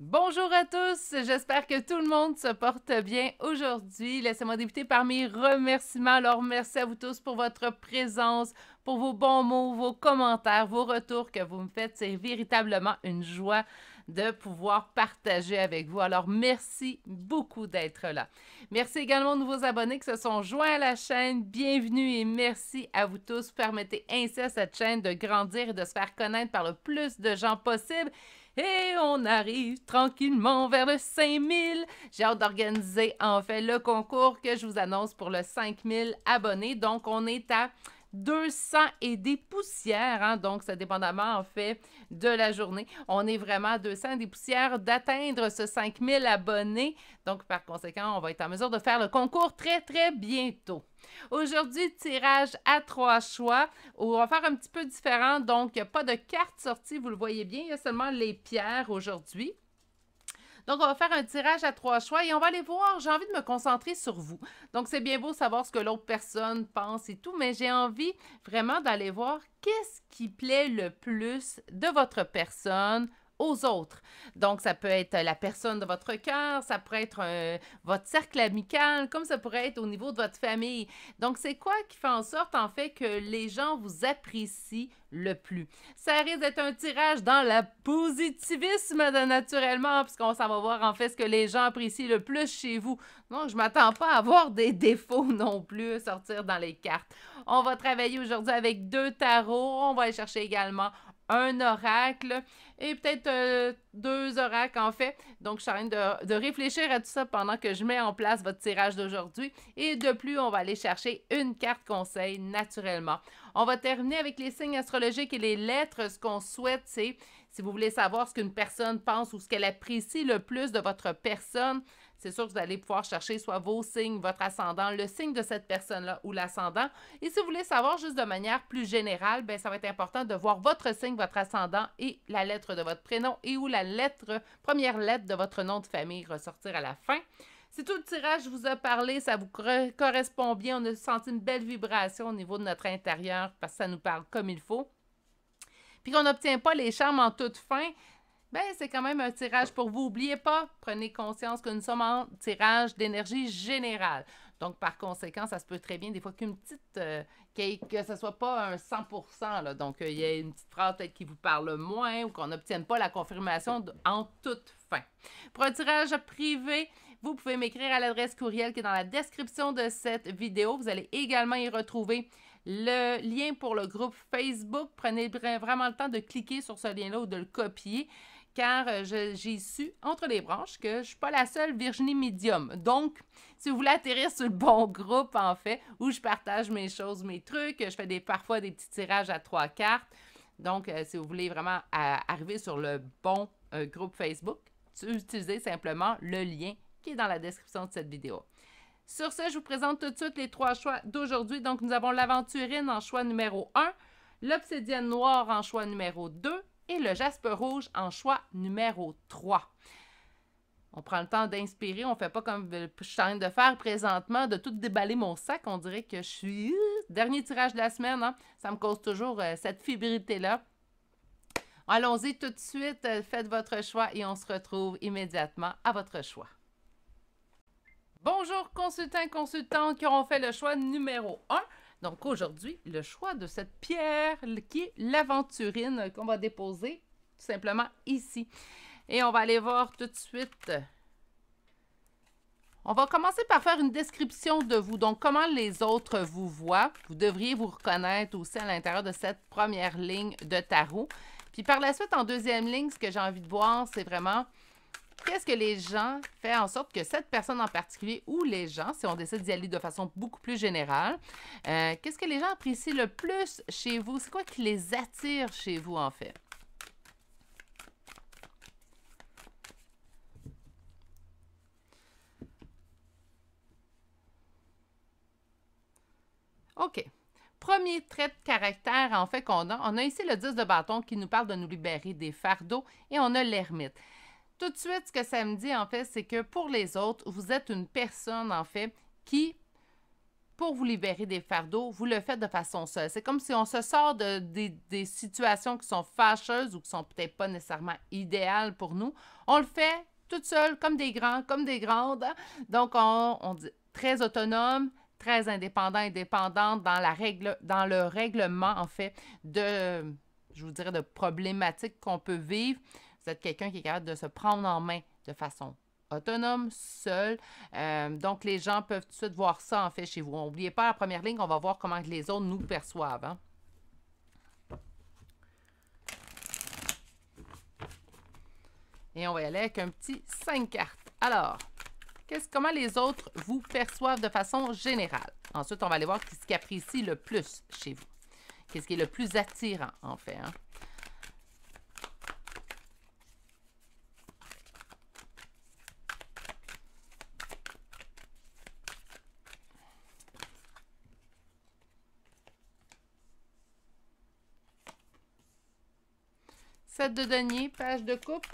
Bonjour à tous, j'espère que tout le monde se porte bien aujourd'hui. Laissez-moi débuter par mes remerciements. Alors, merci à vous tous pour votre présence, pour vos bons mots, vos commentaires, vos retours que vous me faites. C'est véritablement une joie de pouvoir partager avec vous. Alors, merci beaucoup d'être là. Merci également aux nouveaux abonnés qui se sont joints à la chaîne. Bienvenue et merci à vous tous. Permettez ainsi à cette chaîne de grandir et de se faire connaître par le plus de gens possible. Et on arrive tranquillement vers le 5000. J'ai hâte d'organiser en fait le concours que je vous annonce pour le 5000 abonnés. Donc, on est à 200 et des poussières, hein? Donc, ça dépendamment en fait de la journée. On est vraiment à 200 et des poussières d'atteindre ce 5000 abonnés. Donc, par conséquent, on va être en mesure de faire le concours très bientôt. Aujourd'hui, tirage à 3 choix. On va faire un petit peu différent. Donc, il n'y a pas de carte sortie, vous le voyez bien. Il y a seulement les pierres aujourd'hui. Donc, on va faire un tirage à 3 choix et on va aller voir. J'ai envie de me concentrer sur vous. Donc, c'est bien beau savoir ce que l'autre personne pense et tout, mais j'ai envie vraiment d'aller voir qu'est-ce qui plaît le plus de votre personne aux autres. Donc, ça peut être la personne de votre cœur, ça pourrait être votre cercle amical, comme ça pourrait être au niveau de votre famille. Donc, c'est quoi qui fait en sorte, en fait, que les gens vous apprécient le plus? Ça risque d'être un tirage dans le positivisme, naturellement, puisqu'on s'en va voir, en fait, ce que les gens apprécient le plus chez vous. Donc, je ne m'attends pas à avoir des défauts non plus sortir dans les cartes. On va travailler aujourd'hui avec 2 tarots. On va aller chercher également un oracle et peut-être 2 oracles en fait. Donc, je suis en train de réfléchir à tout ça pendant que je mets en place votre tirage d'aujourd'hui. Et de plus, on va aller chercher une carte conseil naturellement. On va terminer avec les signes astrologiques et les lettres. Ce qu'on souhaite, c'est, si vous voulez savoir ce qu'une personne pense ou ce qu'elle apprécie le plus de votre personne, c'est sûr que vous allez pouvoir chercher soit vos signes, votre ascendant, le signe de cette personne-là ou l'ascendant. Et si vous voulez savoir juste de manière plus générale, bien, ça va être important de voir votre signe, votre ascendant et la lettre de votre prénom et ou la première lettre de votre nom de famille ressortir à la fin. Si tout le tirage vous a parlé, ça vous correspond bien, on a senti une belle vibration au niveau de notre intérieur parce que ça nous parle comme il faut, puis qu'on n'obtient pas les charmes en toute fin, ben c'est quand même un tirage pour vous. N'oubliez pas, prenez conscience que nous sommes en tirage d'énergie générale. Donc, par conséquent, ça se peut très bien des fois qu'une petite... que ce ne soit pas un 100%. Là. Donc, il y a une petite phrase peut-être qui vous parle moins ou qu'on n'obtienne pas la confirmation en toute fin. Pour un tirage privé, vous pouvez m'écrire à l'adresse courriel qui est dans la description de cette vidéo. Vous allez également y retrouver le lien pour le groupe Facebook. Prenez vraiment le temps de cliquer sur ce lien-là ou de le copier, car j'ai su entre les branches que je ne suis pas la seule Virginie Médium. Donc, si vous voulez atterrir sur le bon groupe, en fait, où je partage mes choses, mes trucs, je fais parfois des petits tirages à 3 cartes. Donc, si vous voulez vraiment arriver sur le bon groupe Facebook, utilisez simplement le lien qui est dans la description de cette vidéo. Sur ce, je vous présente tout de suite les 3 choix d'aujourd'hui. Donc, nous avons l'aventurine en choix numéro 1, l'obsidienne noire en choix numéro 2 et le jaspe rouge en choix numéro 3. On prend le temps d'inspirer, on ne fait pas comme je suis en train de faire présentement, de tout déballer mon sac. On dirait que je suis... dernier tirage de la semaine, hein? Ça me cause toujours cette fébrilité-là. Allons-y tout de suite, faites votre choix et on se retrouve immédiatement à votre choix. Bonjour consultants et consultantes qui auront fait le choix numéro 1. Donc aujourd'hui, le choix de cette pierre qui est l'aventurine qu'on va déposer tout simplement ici. Et on va aller voir tout de suite. On va commencer par faire une description de vous. Donc, comment les autres vous voient. Vous devriez vous reconnaître aussi à l'intérieur de cette première ligne de tarot. Puis par la suite, en deuxième ligne, ce que j'ai envie de voir, c'est vraiment... qu'est-ce que les gens font en sorte que cette personne en particulier ou les gens, si on décide d'y aller de façon beaucoup plus générale, qu'est-ce que les gens apprécient le plus chez vous? C'est quoi qui les attire chez vous, en fait? OK. Premier trait de caractère, en fait, qu'on a. On a ici le 10 de bâton qui nous parle de nous libérer des fardeaux et on a l'ermite. Tout de suite, ce que ça me dit, en fait, c'est que pour les autres, vous êtes une personne, en fait, qui pour vous libérer des fardeaux, vous le faites de façon seule. C'est comme si on se sort des situations qui sont fâcheuses ou qui sont peut-être pas nécessairement idéales pour nous. On le fait toute seule, comme des grands, comme des grandes. Donc, on dit très autonome, très indépendant, indépendante dans le règlement, en fait, je vous dirais, de problématiques qu'on peut vivre. Vous êtes quelqu'un qui est capable de se prendre en main de façon autonome, seul. Donc, les gens peuvent tout de suite voir ça, en fait, chez vous. N'oubliez pas, la première ligne, on va voir comment les autres nous perçoivent. Hein? Et on va y aller avec un petit 5 cartes. Alors, comment les autres vous perçoivent de façon générale? Ensuite, on va aller voir ce qui apprécie le plus chez vous. Qu'est-ce qui est le plus attirant, en fait. Hein? Sept de denier, page de coupe.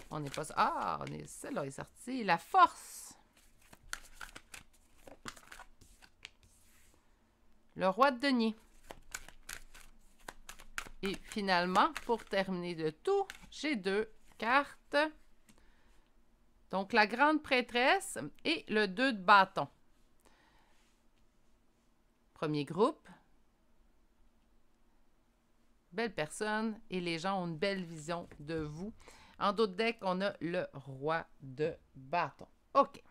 On n'est pas... Ah, celle-là est sortie. La force. Le roi de denier. Et finalement, pour terminer le tout, j'ai 2 cartes. Donc, la grande prêtresse et le 2 de bâton. Premier groupe. Belle personne et les gens ont une belle vision de vous. En dos de deck, on a le roi de bâton. OK.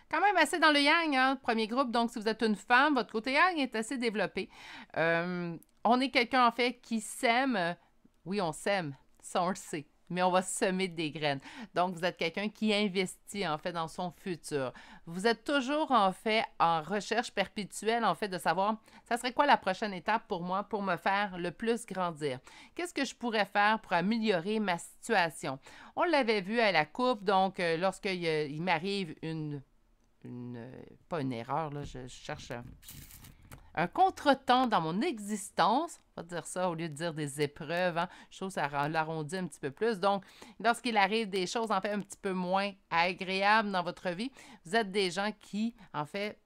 Quand même assez dans le yang, hein, premier groupe. Donc, si vous êtes une femme, votre côté yang est assez développé. On est quelqu'un, en fait, qui sème. Oui, on sème. Ça, on le sait. Mais on va semer des graines. Donc, vous êtes quelqu'un qui investit, en fait, dans son futur. Vous êtes toujours, en fait, en recherche perpétuelle, en fait, de savoir, ça serait quoi la prochaine étape pour moi pour me faire le plus grandir? Qu'est-ce que je pourrais faire pour améliorer ma situation? On l'avait vu à la coupe, donc, lorsqu'il m'arrive pas une erreur, là, je cherche un contretemps dans mon existence, on va dire ça au lieu de dire des épreuves, hein, je trouve que ça l'arrondit un petit peu plus. Donc, lorsqu'il arrive des choses, en fait, un petit peu moins agréables dans votre vie, vous êtes des gens qui, en fait,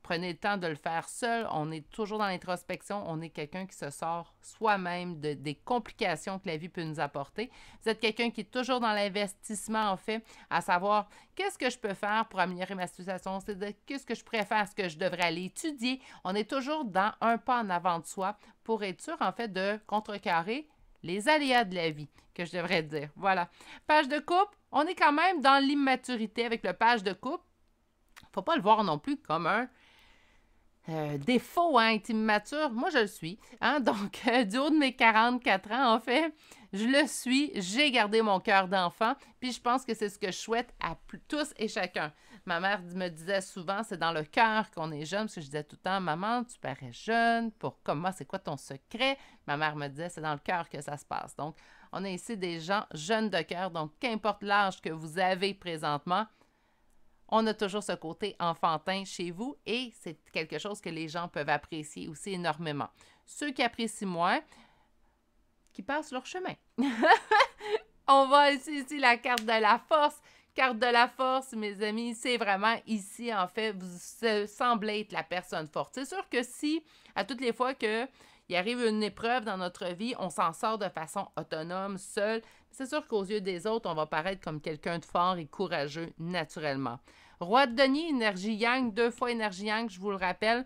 prenez le temps de le faire seul. On est toujours dans l'introspection. On est quelqu'un qui se sort soi-même des complications que la vie peut nous apporter. Vous êtes quelqu'un qui est toujours dans l'investissement, en fait, à savoir qu'est-ce que je peux faire pour améliorer ma situation, c'est-à-dire qu'est-ce que je pourrais faire, ce que je devrais aller étudier. On est toujours dans un pas en avant de soi pour être sûr, en fait, de contrecarrer les aléas de la vie, que je devrais dire. Voilà. Page de coupe, on est quand même dans l'immaturité avec le page de coupe. Il ne faut pas le voir non plus comme un défaut, hein, être immature. Moi, je le suis. Hein? Donc, du haut de mes 44 ans, en fait, je le suis. J'ai gardé mon cœur d'enfant. Puis, je pense que c'est ce que je souhaite à tous et chacun. Ma mère me disait souvent, c'est dans le cœur qu'on est jeune. Parce que je disais tout le temps, maman, tu parais jeune. Comment, c'est quoi ton secret? Ma mère me disait, c'est dans le cœur que ça se passe. Donc, on est ici des gens jeunes de cœur. Donc, qu'importe l'âge que vous avez présentement, on a toujours ce côté enfantin chez vous et c'est quelque chose que les gens peuvent apprécier aussi énormément. Ceux qui apprécient moins, qui passent leur chemin. On va ici la carte de la force. Carte de la force, mes amis, c'est vraiment ici, en fait, vous semblez être la personne forte. C'est sûr que si, à toutes les fois qu'il arrive une épreuve dans notre vie, on s'en sort de façon autonome, seul. C'est sûr qu'aux yeux des autres, on va paraître comme quelqu'un de fort et courageux naturellement. Roi de denier, énergie yang, 2 fois énergie yang, je vous le rappelle.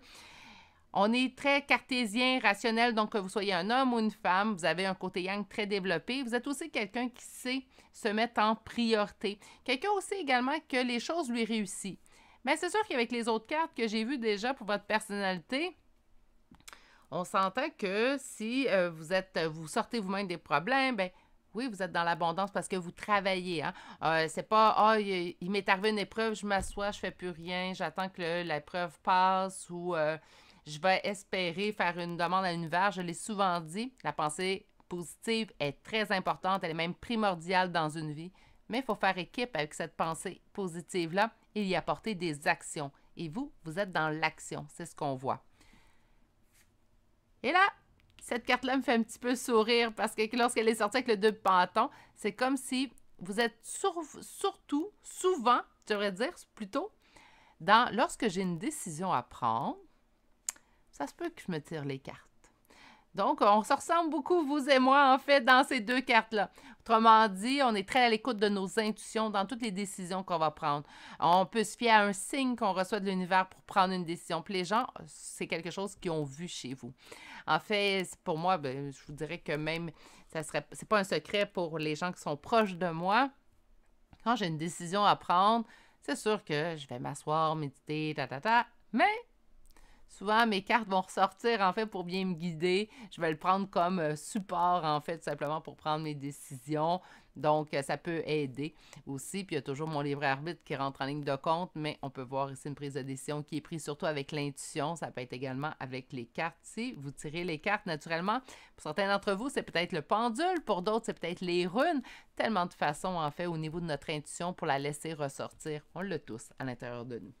On est très cartésien, rationnel, donc que vous soyez un homme ou une femme, vous avez un côté yang très développé. Vous êtes aussi quelqu'un qui sait se mettre en priorité. Quelqu'un aussi également que les choses lui réussissent. Mais c'est sûr qu'avec les autres cartes que j'ai vues déjà pour votre personnalité, on s'entend que si vous sortez vous-même des problèmes, ben oui, vous êtes dans l'abondance parce que vous travaillez. Hein? C'est pas, il m'est arrivé une épreuve, je m'assois, je fais plus rien, j'attends que l'épreuve passe ou je vais espérer faire une demande à l'univers. Je l'ai souvent dit, la pensée positive est très importante, elle est même primordiale dans une vie. Mais il faut faire équipe avec cette pensée positive-là et y apporter des actions. Et vous êtes dans l'action, c'est ce qu'on voit. Et là, cette carte-là me fait un petit peu sourire parce que lorsqu'elle est sortie avec le 2 de bâton, c'est comme si vous êtes surtout, souvent, je devrais dire plutôt, lorsque j'ai une décision à prendre, ça se peut que je me tire les cartes. Donc, on se ressemble beaucoup, vous et moi, en fait, dans ces deux cartes-là. Autrement dit, on est très à l'écoute de nos intuitions dans toutes les décisions qu'on va prendre. On peut se fier à un signe qu'on reçoit de l'univers pour prendre une décision. Puis les gens, c'est quelque chose qu'ils ont vu chez vous. En fait, pour moi, ben, je vous dirais que même, c'est pas un secret pour les gens qui sont proches de moi. Quand j'ai une décision à prendre, c'est sûr que je vais m'asseoir, méditer, mais souvent, mes cartes vont ressortir, en fait, pour bien me guider. Je vais le prendre comme support, en fait, tout simplement pour prendre mes décisions. Donc, ça peut aider aussi. Puis, il y a toujours mon livre arbitre qui rentre en ligne de compte, mais on peut voir ici une prise de décision qui est prise surtout avec l'intuition. Ça peut être également avec les cartes. Si vous tirez les cartes naturellement, pour certains d'entre vous, c'est peut-être le pendule. Pour d'autres, c'est peut-être les runes. Tellement de façons, en fait, au niveau de notre intuition pour la laisser ressortir. On l'a tous à l'intérieur de nous.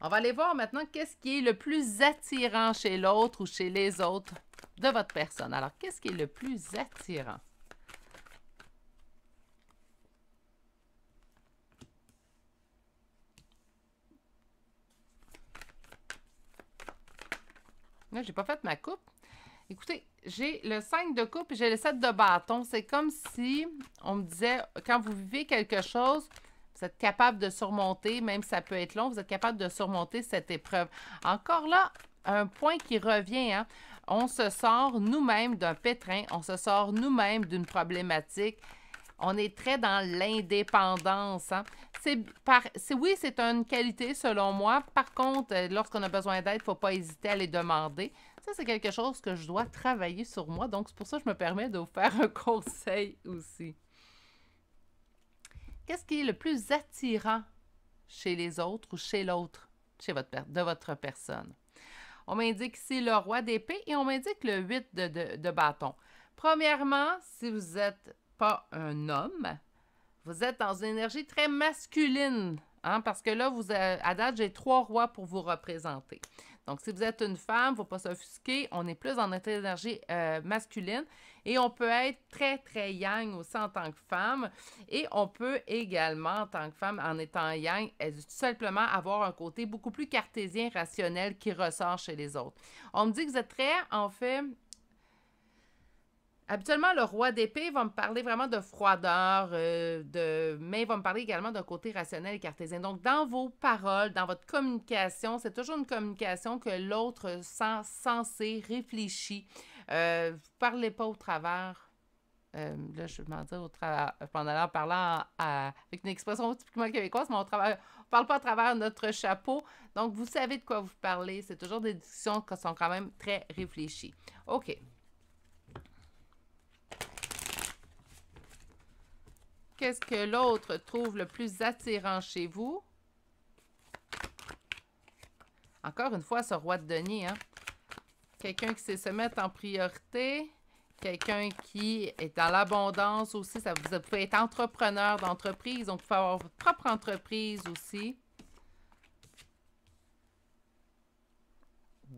On va aller voir maintenant qu'est-ce qui est le plus attirant chez l'autre ou chez les autres de votre personne. Alors, qu'est-ce qui est le plus attirant? Là, j'ai pas fait ma coupe. Écoutez, j'ai le 5 de coupe et j'ai le 7 de bâton. C'est comme si on me disait, quand vous vivez quelque chose, vous êtes capable de surmonter, même si ça peut être long, vous êtes capable de surmonter cette épreuve. Encore là, un point qui revient, hein? On se sort nous-mêmes d'un pétrin, on se sort nous-mêmes d'une problématique. On est très dans l'indépendance. Hein? Oui, c'est une qualité selon moi. Par contre, lorsqu'on a besoin d'aide, il ne faut pas hésiter à les demander. Ça, c'est quelque chose que je dois travailler sur moi. Donc, c'est pour ça que je me permets de vous faire un conseil aussi. Qu'est-ce qui est le plus attirant chez les autres ou chez l'autre, de votre personne? On m'indique ici le roi d'épée et on m'indique le 8 de bâton. Premièrement, si vous n'êtes pas un homme, vous êtes dans une énergie très masculine, hein, parce que là, à date, j'ai 3 rois pour vous représenter. Donc, si vous êtes une femme, il ne faut pas s'offusquer, on est plus dans notre énergie masculine et on peut être très, très yang aussi en tant que femme et on peut également, en tant que femme, en étant yang, tout simplement avoir un côté beaucoup plus cartésien, rationnel qui ressort chez les autres. On me dit que vous êtes très, en fait... Habituellement, le roi d'épée va me parler vraiment de froideur, mais il va me parler également d'un côté rationnel et cartésien. Donc, dans vos paroles, dans votre communication, c'est toujours une communication que l'autre sent sensée, réfléchie. Vous ne parlez pas au travers. Là, je vais m'en dire au travers, en parlant avec une expression typiquement québécoise, mais on ne parle pas à travers notre chapeau. Donc, vous savez de quoi vous parlez. C'est toujours des discussions qui sont quand même très réfléchies. OK. Qu'est-ce que l'autre trouve le plus attirant chez vous? Encore une fois, ce roi de denier, hein? Quelqu'un qui sait se mettre en priorité, quelqu'un qui est dans l'abondance aussi. Vous pouvez être entrepreneur d'entreprise, donc vous pouvez avoir votre propre entreprise aussi.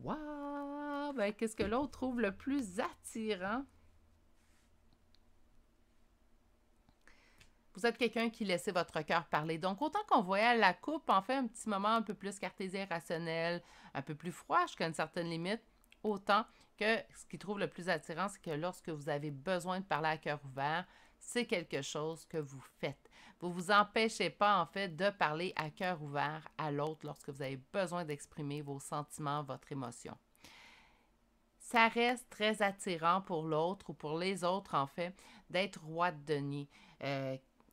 Wow! Ben, qu'est-ce que l'autre trouve le plus attirant? Vous êtes quelqu'un qui laisse votre cœur parler. Donc, autant qu'on voyait à la coupe, en fait, un petit moment un peu plus cartésien, rationnel, un peu plus froid jusqu'à une certaine limite, autant que ce qui trouve le plus attirant, c'est que lorsque vous avez besoin de parler à cœur ouvert, c'est quelque chose que vous faites. Vous ne vous empêchez pas, en fait, de parler à cœur ouvert à l'autre lorsque vous avez besoin d'exprimer vos sentiments, votre émotion. Ça reste très attirant pour l'autre ou pour les autres, en fait, d'être roi de denier.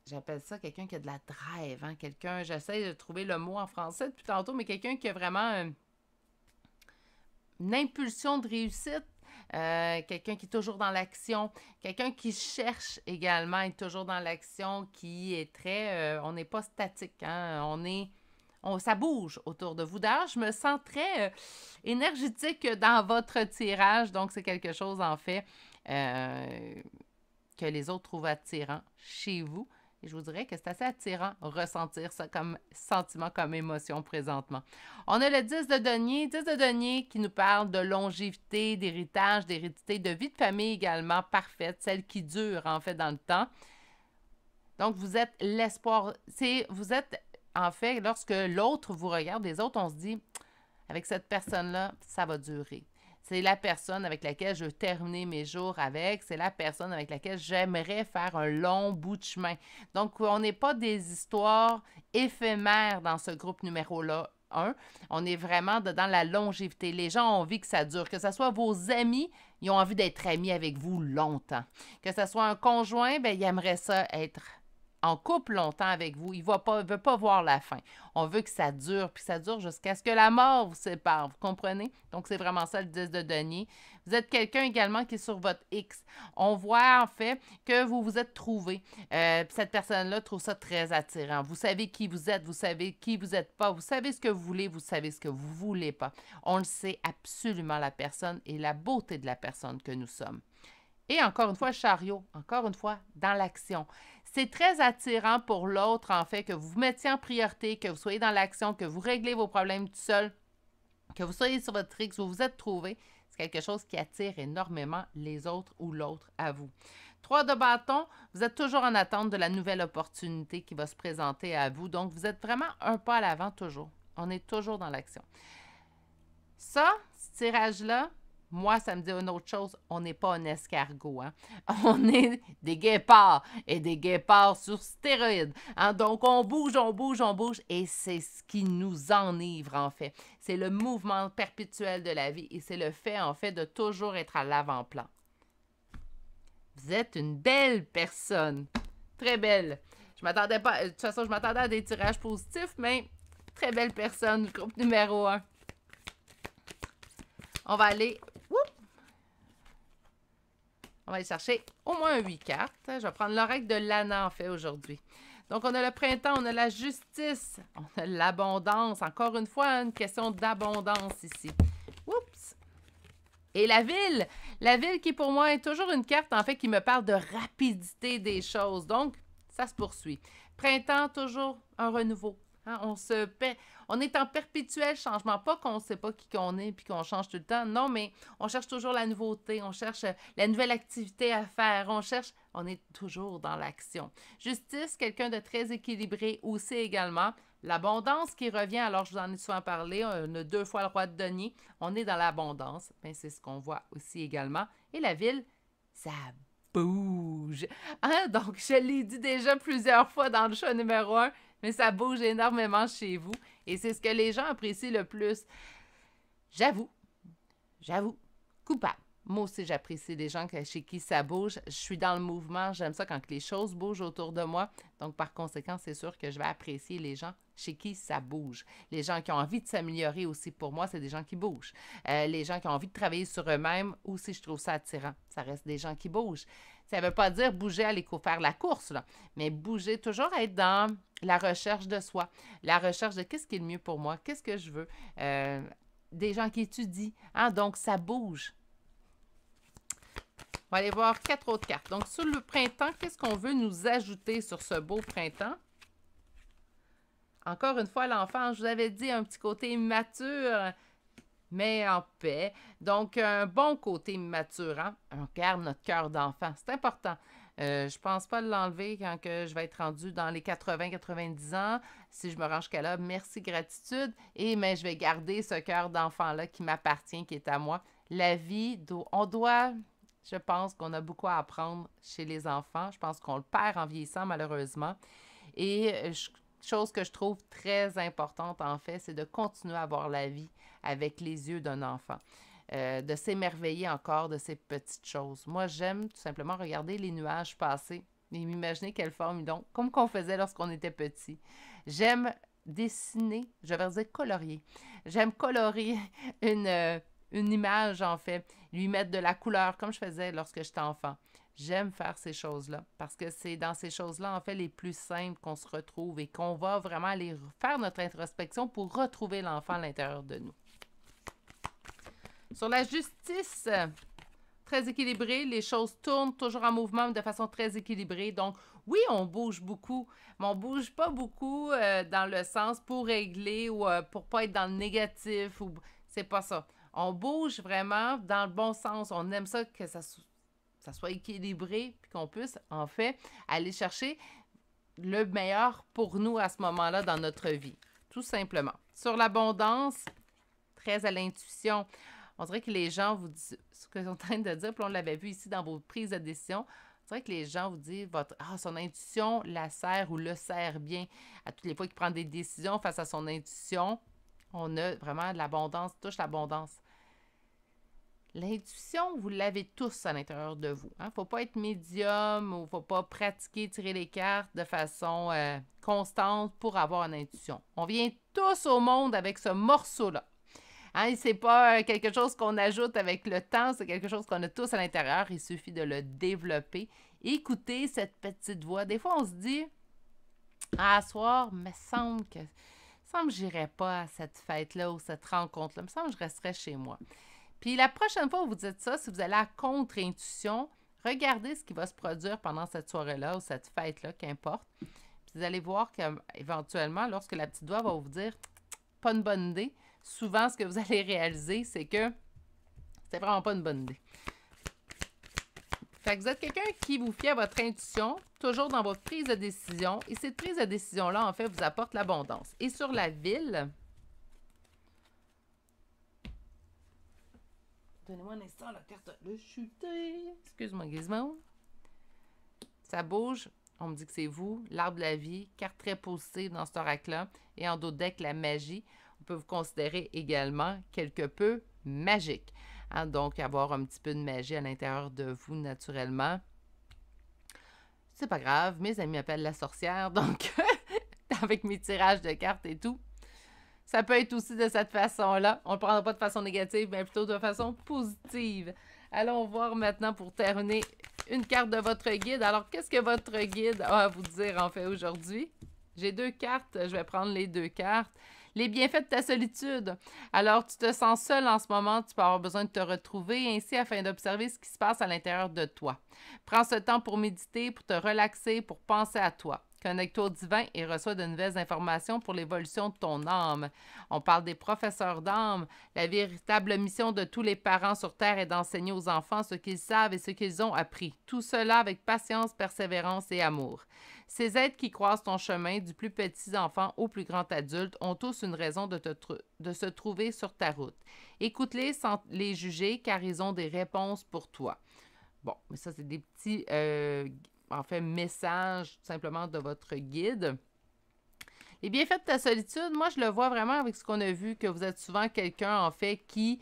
J'appelle ça quelqu'un qui a de la drive, hein? Quelqu'un, j'essaie de trouver le mot en français depuis tantôt, mais quelqu'un qui a vraiment une impulsion de réussite, quelqu'un qui est toujours dans l'action, quelqu'un qui cherche également, est toujours dans l'action, qui est très... on n'est pas statique, hein? Ça bouge autour de vous. D'ailleurs, je me sens très énergétique dans votre tirage, donc c'est quelque chose, en fait, que les autres trouvent attirant chez vous. Et je vous dirais que c'est assez attirant ressentir ça comme sentiment, comme émotion présentement. On a le 10 de denier qui nous parle de longévité, d'héritage, d'hérédité, de vie de famille également parfaite, celle qui dure en fait dans le temps. Donc, vous êtes l'espoir. Vous êtes, en fait, lorsque l'autre vous regarde, les autres, on se dit, avec cette personne-là, ça va durer. C'est la personne avec laquelle je veux terminer mes jours avec. C'est la personne avec laquelle j'aimerais faire un long bout de chemin. Donc, on n'est pas des histoires éphémères dans ce groupe numéro-là. On est vraiment dans la longévité. Les gens ont envie que ça dure. Que ce soit vos amis, ils ont envie d'être amis avec vous longtemps. Que ce soit un conjoint, bien, il aimerait ça être en couple longtemps avec vous. Il ne veut pas voir la fin. On veut que ça dure, puis ça dure jusqu'à ce que la mort vous sépare. Vous comprenez? Donc, c'est vraiment ça le 10 de denier. Vous êtes quelqu'un également qui est sur votre X. On voit en fait que vous vous êtes trouvé. Cette personne-là trouve ça très attirant. Vous savez qui vous êtes, vous savez qui vous n'êtes pas, vous savez ce que vous voulez, vous savez ce que vous ne voulez pas. On le sait absolument, la personne et la beauté de la personne que nous sommes. Et encore une fois, chariot, encore une fois, dans l'action. C'est très attirant pour l'autre, en fait, que vous vous mettiez en priorité, que vous soyez dans l'action, que vous réglez vos problèmes tout seul, que vous soyez sur votre X, vous vous êtes trouvé. C'est quelque chose qui attire énormément les autres ou l'autre à vous. 3 de bâton, vous êtes toujours en attente de la nouvelle opportunité qui va se présenter à vous. Donc, vous êtes vraiment un pas à l'avant toujours. On est toujours dans l'action. Ça, ce tirage-là, moi, ça me dit une autre chose. On n'est pas un escargot. Hein? On est des guépards et des guépards sur stéroïdes. Hein? Donc, on bouge, on bouge, on bouge. Et c'est ce qui nous enivre, en fait. C'est le mouvement perpétuel de la vie et c'est le fait, en fait, de toujours être à l'avant-plan. Vous êtes une belle personne. Très belle. Je m'attendais pas... De toute façon, je m'attendais à des tirages positifs, mais très belle personne, groupe numéro 1. On va aller... On va aller chercher au moins 8 cartes. Je vais prendre l'oracle de Lana, en fait, aujourd'hui. Donc, on a le printemps, on a la justice, on a l'abondance. Encore une fois, une question d'abondance ici. Oups! Et la ville. La ville qui, pour moi, est toujours une carte, en fait, qui me parle de rapidité des choses. Donc, ça se poursuit. Printemps, toujours un renouveau. Hein? On est en perpétuel changement. Pas qu'on ne sait pas qui qu'on est puis qu'on change tout le temps. Non, mais on cherche toujours la nouveauté. On cherche la nouvelle activité à faire. On est toujours dans l'action. Justice, quelqu'un de très équilibré aussi également. L'abondance qui revient, alors je vous en ai souvent parlé, on a 2 fois le roi de denier. On est dans l'abondance. Ben, c'est ce qu'on voit aussi également. Et la ville, ça bouge. Hein? Donc, je l'ai dit déjà plusieurs fois dans le show numéro 1, mais ça bouge énormément chez vous. Et c'est ce que les gens apprécient le plus. J'avoue, coupable. Moi aussi, j'apprécie les gens chez qui ça bouge. Je suis dans le mouvement. J'aime ça quand les choses bougent autour de moi. Donc, par conséquent, c'est sûr que je vais apprécier les gens chez qui ça bouge. Les gens qui ont envie de s'améliorer aussi, pour moi, c'est des gens qui bougent. Les gens qui ont envie de travailler sur eux-mêmes, aussi, je trouve ça attirant. Ça reste des gens qui bougent. Ça ne veut pas dire bouger, aller faire la course, là, mais bouger, toujours être dans la recherche de soi, la recherche de qu'est-ce qui est le mieux pour moi, qu'est-ce que je veux. Des gens qui étudient, hein, donc ça bouge. On va aller voir 4 autres cartes. Donc, sur le printemps, qu'est-ce qu'on veut nous ajouter sur ce beau printemps? Encore une fois, l'enfant, je vous avais dit, un petit côté immature, mais en paix. Donc, un bon côté immature. Hein? On garde notre cœur d'enfant. C'est important. Je ne pense pas l'enlever quand que je vais être rendue dans les 80-90 ans. Si je me range jusqu'à là, merci, gratitude. Mais je vais garder ce cœur d'enfant-là qui m'appartient, qui est à moi. La vie, on doit... Je pense qu'on a beaucoup à apprendre chez les enfants. Je pense qu'on le perd en vieillissant, malheureusement. Et chose que je trouve très importante, en fait, c'est de continuer à voir la vie avec les yeux d'un enfant. De s'émerveiller encore de ces petites choses. Moi, j'aime tout simplement regarder les nuages passer et m'imaginer quelle forme ils ont, comme qu'on faisait lorsqu'on était petit. J'aime dessiner, je vais dire colorier. J'aime colorier une image, en fait, lui mettre de la couleur, comme je faisais lorsque j'étais enfant. J'aime faire ces choses-là, parce que c'est dans ces choses-là, en fait, les plus simples qu'on se retrouve et qu'on va vraiment aller faire notre introspection pour retrouver l'enfant à l'intérieur de nous. Sur la justice, très équilibrée, les choses tournent toujours en mouvement de façon très équilibrée. Donc, oui, on bouge beaucoup, mais on bouge pas beaucoup dans le sens pour régler ou pour pas être dans le négatif. C'est pas ça. On bouge vraiment dans le bon sens. On aime ça que ça soit équilibré puis qu'on puisse, en fait, aller chercher le meilleur pour nous à ce moment-là dans notre vie, tout simplement. Sur l'abondance, très à l'intuition. On dirait que les gens vous disent ce que sont en train de dire, puis on l'avait vu ici dans vos prises de décision. On dirait que les gens vous disent son intuition la sert ou le sert bien. À toutes les fois qu'il prend des décisions face à son intuition, on a vraiment de l'abondance, touche l'abondance. L'intuition, vous l'avez tous à l'intérieur de vous. Il ne faut pas être médium ou il ne faut pas pratiquer, tirer les cartes de façon constante pour avoir une intuition. On vient tous au monde avec ce morceau-là. Hein, ce n'est pas quelque chose qu'on ajoute avec le temps, c'est quelque chose qu'on a tous à l'intérieur. Il suffit de le développer. Écoutez cette petite voix. Des fois, on se dit, à soir, il me semble que je n'irais pas à cette fête-là ou cette rencontre-là. Il me semble que je resterais chez moi. Puis la prochaine fois que vous dites ça, si vous allez à contre-intuition, regardez ce qui va se produire pendant cette soirée-là ou cette fête-là, qu'importe. Puis vous allez voir qu'éventuellement, lorsque la petite voix va vous dire « pas une bonne idée », souvent, ce que vous allez réaliser, c'est que c'est vraiment pas une bonne idée. Fait que vous êtes quelqu'un qui vous fie à votre intuition, toujours dans votre prise de décision. Et cette prise de décision-là, en fait, vous apporte l'abondance. Et sur la ville... Donnez-moi un instant, la carte de chuter. Excuse-moi, Gizmo. Ça bouge. On me dit que c'est vous. L'arbre de la vie. Carte très positive dans cet oracle-là. Et en dos de deck, la magie. On peut vous considérer également quelque peu magique. Hein? Donc, avoir un petit peu de magie à l'intérieur de vous, naturellement. C'est pas grave. Mes amis m'appellent la sorcière. Donc, avec mes tirages de cartes et tout. Ça peut être aussi de cette façon-là. On ne le prendra pas de façon négative, mais plutôt de façon positive. Allons voir maintenant pour terminer une carte de votre guide. Alors, qu'est-ce que votre guide a à vous dire en fait aujourd'hui? J'ai 2 cartes. Je vais prendre les 2 cartes. Les bienfaits de ta solitude. Alors, tu te sens seul en ce moment. Tu peux avoir besoin de te retrouver ainsi afin d'observer ce qui se passe à l'intérieur de toi. Prends ce temps pour méditer, pour te relaxer, pour penser à toi. Connecte-toi au divin et reçois de nouvelles informations pour l'évolution de ton âme. On parle des professeurs d'âme. La véritable mission de tous les parents sur Terre est d'enseigner aux enfants ce qu'ils savent et ce qu'ils ont appris. Tout cela avec patience, persévérance et amour. Ces êtres qui croisent ton chemin, du plus petit enfant au plus grand adulte, ont tous une raison de se trouver sur ta route. Écoute-les sans les juger car ils ont des réponses pour toi. Bon, mais ça, c'est des petits... en fait, message tout simplement de votre guide. Les bienfaits de ta solitude, moi, je le vois vraiment avec ce qu'on a vu, que vous êtes souvent quelqu'un, en fait, qui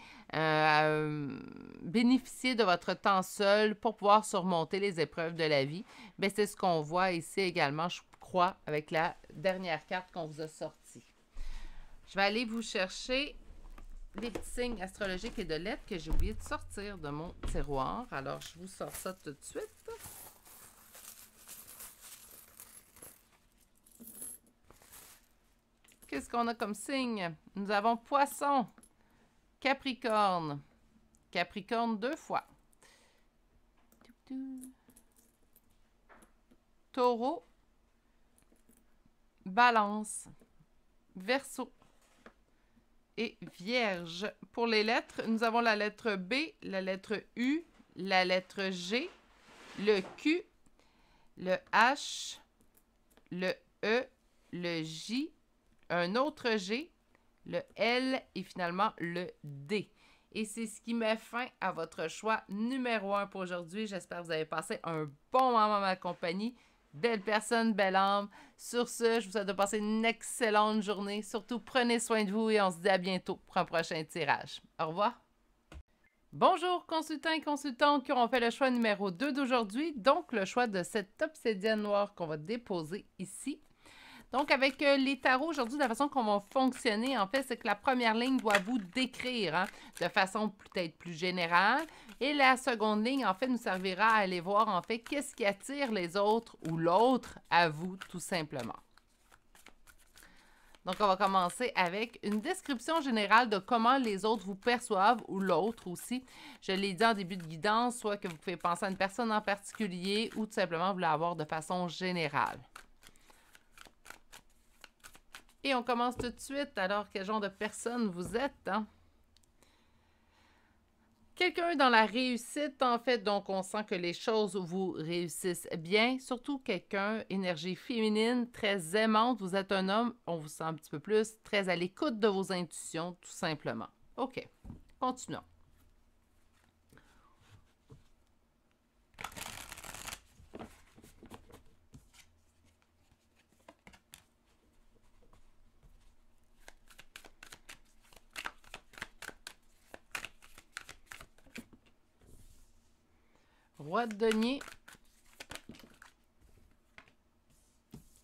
bénéficie de votre temps seul pour pouvoir surmonter les épreuves de la vie. Bien, c'est ce qu'on voit ici également, je crois, avec la dernière carte qu'on vous a sortie. Je vais aller vous chercher les petits signes astrologiques et de lettres que j'ai oublié de sortir de mon tiroir. Alors, je vous sors ça tout de suite. Qu'est-ce qu'on a comme signe? Nous avons Poisson, Capricorne. Capricorne 2 fois. Taureau, Balance, Verseau et Vierge. Pour les lettres, nous avons la lettre B, la lettre U, la lettre G, le Q, le H, le E, le J, un autre G, le L et finalement le D. Et c'est ce qui met fin à votre choix numéro 1 pour aujourd'hui. J'espère que vous avez passé un bon moment à ma compagnie. Belle personne, belle âme. Sur ce, je vous souhaite de passer une excellente journée. Surtout, prenez soin de vous et on se dit à bientôt pour un prochain tirage. Au revoir. Bonjour consultants et consultantes qui auront fait le choix numéro 2 d'aujourd'hui. Donc, le choix de cette obsidienne noire qu'on va déposer ici. Donc, avec les tarots, aujourd'hui, la façon qu'on va fonctionner, en fait, c'est que la première ligne doit vous décrire de façon peut-être plus générale. Et la seconde ligne, en fait, nous servira à aller voir, en fait, qu'est-ce qui attire les autres ou l'autre à vous, tout simplement. Donc, on va commencer avec une description générale de comment les autres vous perçoivent ou l'autre aussi. Je l'ai dit en début de guidance, soit que vous pouvez penser à une personne en particulier ou tout simplement vous l'avoir de façon générale. Et on commence tout de suite. Alors, quel genre de personne vous êtes? Quelqu'un dans la réussite, en fait, donc on sent que les choses vous réussissent bien. Surtout quelqu'un, énergie féminine, très aimante. Vous êtes un homme, on vous sent un petit peu plus, très à l'écoute de vos intuitions, tout simplement. OK, continuons. Roi de denier.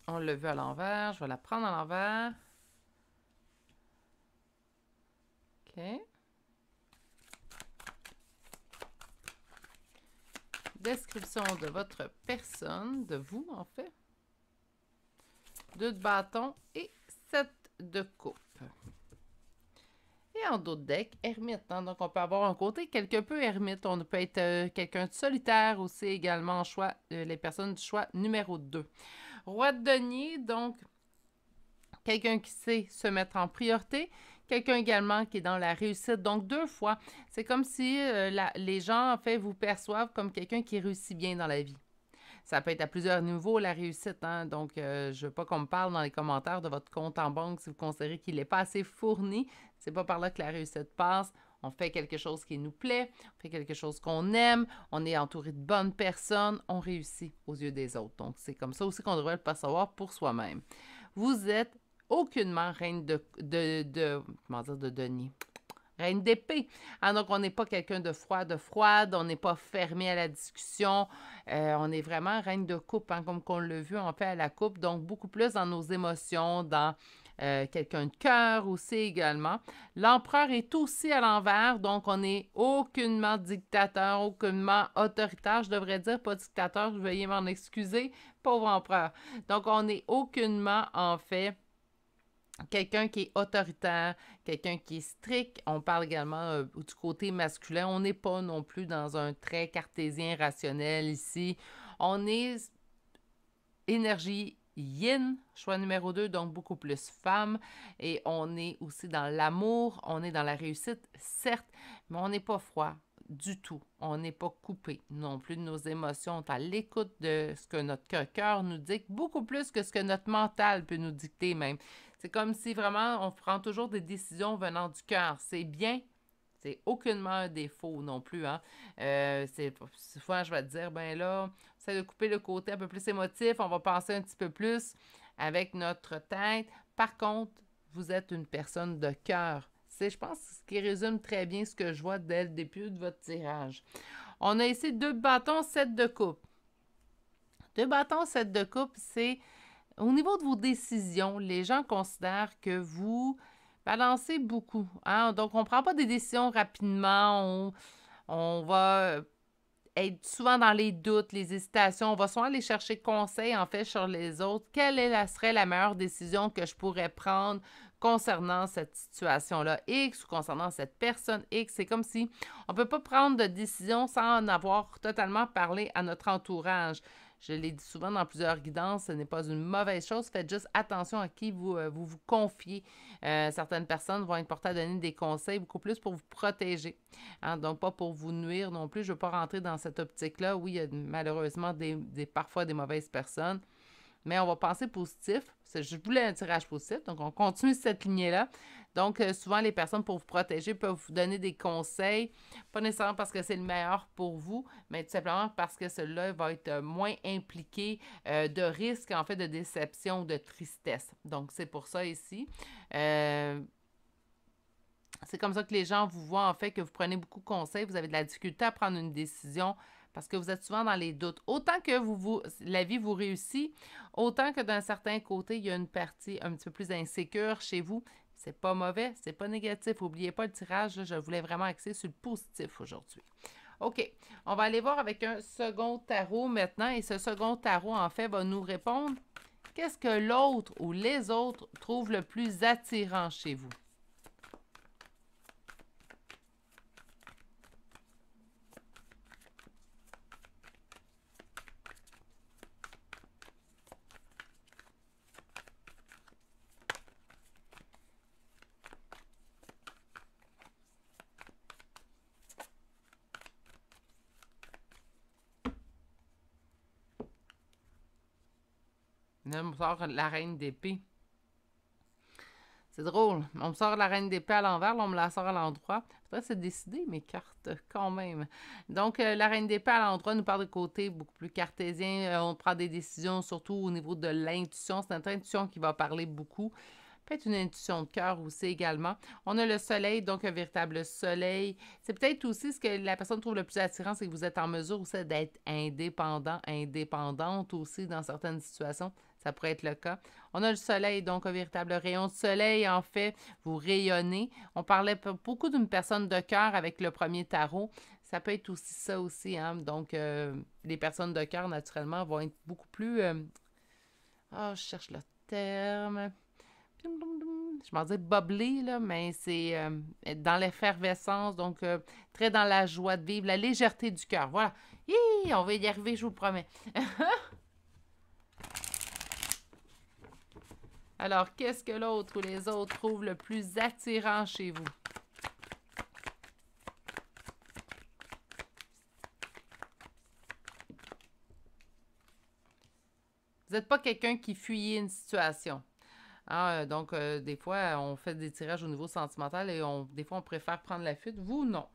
On l'a vu à l'envers. Je vais la prendre à l'envers. OK. Description de votre personne, de vous, en fait. 2 de bâton et 7 de coupe. Et en dos de deck, ermite. Hein? Donc, on peut avoir un côté quelque peu ermite. On peut être quelqu'un de solitaire aussi également en choix, les personnes du choix numéro 2. Roi de denier, donc, quelqu'un qui sait se mettre en priorité. Quelqu'un également qui est dans la réussite. Donc, 2 fois, c'est comme si les gens, en fait, vous perçoivent comme quelqu'un qui réussit bien dans la vie. Ça peut être à plusieurs niveaux, la réussite. Hein? Donc, je ne veux pas qu'on me parle dans les commentaires de votre compte en banque si vous considérez qu'il n'est pas assez fourni. C'est pas par là que la réussite passe. On fait quelque chose qui nous plaît, on fait quelque chose qu'on aime, on est entouré de bonnes personnes, on réussit aux yeux des autres. Donc, c'est comme ça aussi qu'on devrait le percevoir pour soi-même. Vous êtes aucunement reine de denier. Reine d'épée. Ah, donc, on n'est pas quelqu'un de froide, on n'est pas fermé à la discussion. On est vraiment reine de coupe, hein, comme qu'on l'a vu en fait à la coupe. Donc, beaucoup plus dans nos émotions, dans quelqu'un de cœur aussi également. L'empereur est aussi à l'envers, donc on n'est aucunement dictateur, aucunement autoritaire. Je devrais dire pas dictateur, veuillez m'en excuser, pauvre empereur. Donc, on n'est aucunement en fait quelqu'un qui est autoritaire, quelqu'un qui est strict. On parle également du côté masculin. On n'est pas non plus dans un trait cartésien rationnel ici. On est énergie yin, choix numéro 2, donc beaucoup plus femme. Et on est aussi dans l'amour, on est dans la réussite, certes, mais on n'est pas froid du tout. On n'est pas coupé non plus de nos émotions. On est à l'écoute de ce que notre cœur nous dicte, beaucoup plus que ce que notre mental peut nous dicter même. C'est comme si vraiment on prend toujours des décisions venant du cœur. C'est bien, c'est aucunement un défaut non plus. Hein? Souvent, je vais te dire, ben là, c'est de couper le côté un peu plus émotif, on va penser un petit peu plus avec notre tête. Par contre, vous êtes une personne de cœur. C'est, je pense, ce qui résume très bien ce que je vois dès le début de votre tirage. On a ici 2 bâtons, 7 de coupe. 2 bâtons, 7 de coupe, c'est au niveau de vos décisions, les gens considèrent que vous balancez beaucoup. Hein? Donc, on ne prend pas des décisions rapidement. On va être souvent dans les doutes, les hésitations. On va souvent aller chercher conseil, en fait, sur les autres. Serait la meilleure décision que je pourrais prendre concernant cette situation-là X ou concernant cette personne X? C'est comme si on ne peut pas prendre de décision sans en avoir totalement parlé à notre entourage. Je l'ai dit souvent dans plusieurs guidances, ce n'est pas une mauvaise chose. Faites juste attention à qui vous confiez. Certaines personnes vont être portées à donner des conseils beaucoup plus pour vous protéger. Hein, donc, pas pour vous nuire non plus. Je ne veux pas rentrer dans cette optique-là. Oui, il y a malheureusement parfois des mauvaises personnes. Mais on va penser positif. Je voulais un tirage positif, donc on continue cette lignée-là. Donc, souvent, les personnes, pour vous protéger, peuvent vous donner des conseils, pas nécessairement parce que c'est le meilleur pour vous, mais tout simplement parce que celui-là va être moins impliqué de risque, en fait, de déception ou de tristesse. Donc, c'est pour ça ici. C'est comme ça que les gens vous voient, en fait, que vous prenez beaucoup de conseils, vous avez de la difficulté à prendre une décision parce que vous êtes souvent dans les doutes. Autant que la vie vous réussit, autant que d'un certain côté, il y a une partie un petit peu plus insécure chez vous. C'est pas mauvais, c'est pas négatif. N'oubliez pas le tirage, là, je voulais vraiment axer sur le positif aujourd'hui. OK, on va aller voir avec un second tarot maintenant. Et ce second tarot, en fait, va nous répondre qu'est-ce que l'autre ou les autres trouvent le plus attirant chez vous. Là, on me sort la reine d'épée. C'est drôle. On me sort la reine d'épée à l'envers, là, on me la sort à l'endroit. Faudrait se décider, mes cartes, quand même. Donc, la reine d'épée à l'endroit nous parle de côté beaucoup plus cartésien. On prend des décisions, surtout au niveau de l'intuition. C'est notre intuition qui va parler beaucoup. Peut-être une intuition de cœur aussi également. On a le soleil, donc un véritable soleil. C'est peut-être aussi ce que la personne trouve le plus attirant, c'est que vous êtes en mesure aussi d'être indépendant, indépendante aussi dans certaines situations. Ça pourrait être le cas. On a le soleil, donc un véritable rayon de soleil. En fait, vous rayonnez. On parlait beaucoup d'une personne de cœur avec le premier tarot. Ça peut être aussi ça aussi. Hein? Donc, les personnes de cœur, naturellement, vont être beaucoup plus... je cherche le terme. Je m'en dis bubbly, là, mais c'est dans l'effervescence, donc très dans la joie de vivre, la légèreté du cœur. Voilà. Hi, on va y arriver, je vous promets. Alors, qu'est-ce que l'autre ou les autres trouvent le plus attirant chez vous? Vous n'êtes pas quelqu'un qui fuyait une situation. Ah, donc, des fois, on fait des tirages au niveau sentimental et des fois, on préfère prendre la fuite. Vous, non.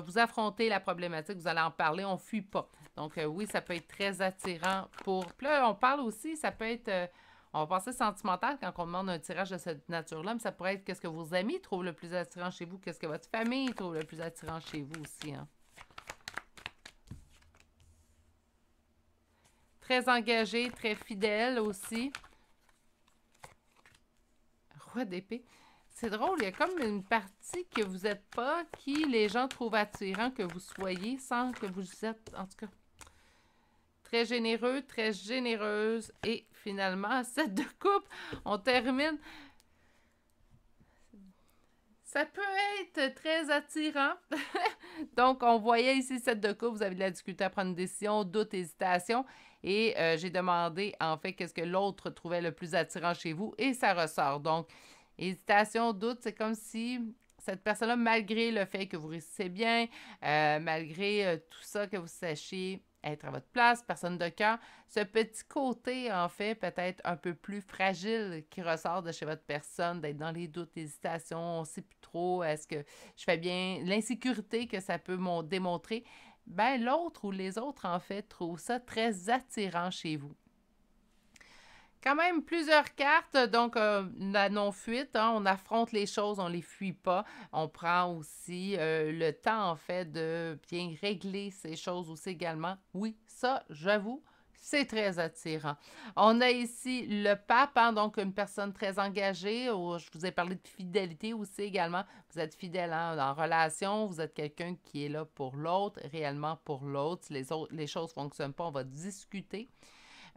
Vous affrontez la problématique, vous allez en parler, on ne fuit pas. Donc, oui, ça peut être très attirant pour... Puis là, on parle aussi, ça peut être... on va passer sentimental quand on demande un tirage de cette nature-là, mais ça pourrait être qu'est-ce que vos amis trouvent le plus attirant chez vous, qu'est-ce que votre famille trouve le plus attirant chez vous aussi. Hein. Très engagé, très fidèle aussi. Roi d'épée. C'est drôle, il y a comme une partie que vous n'êtes pas, qui les gens trouvent attirant que vous soyez, sans que vous êtes, en tout cas, très généreux, très généreuse. Et finalement, 7 de coupe, on termine. Ça peut être très attirant. Donc, on voyait ici 7 de coupe, vous avez de la difficulté à prendre une décision, doute, hésitation. Et j'ai demandé, en fait, qu'est-ce que l'autre trouvait le plus attirant chez vous. Et ça ressort. Donc, hésitation, doute, c'est comme si cette personne-là, malgré le fait que vous réussissez bien, malgré tout ça, que vous sachiez être à votre place, personne de cœur, ce petit côté, en fait, peut-être un peu plus fragile qui ressort de chez votre personne, d'être dans les doutes, l'hésitation, on ne sait plus trop, est-ce que je fais bien, l'insécurité que ça peut démontrer, ben l'autre ou les autres, en fait, trouvent ça très attirant chez vous. Quand même plusieurs cartes, donc la non-fuite, hein, on affronte les choses, on ne les fuit pas. On prend aussi le temps, en fait, de bien régler ces choses aussi également. Oui, ça, j'avoue, c'est très attirant. On a ici le pape, hein, donc une personne très engagée. Je vous ai parlé de fidélité aussi également. Vous êtes fidèle hein, en relation, vous êtes quelqu'un qui est là pour l'autre, réellement pour l'autre. Si les choses ne fonctionnent pas, on va discuter.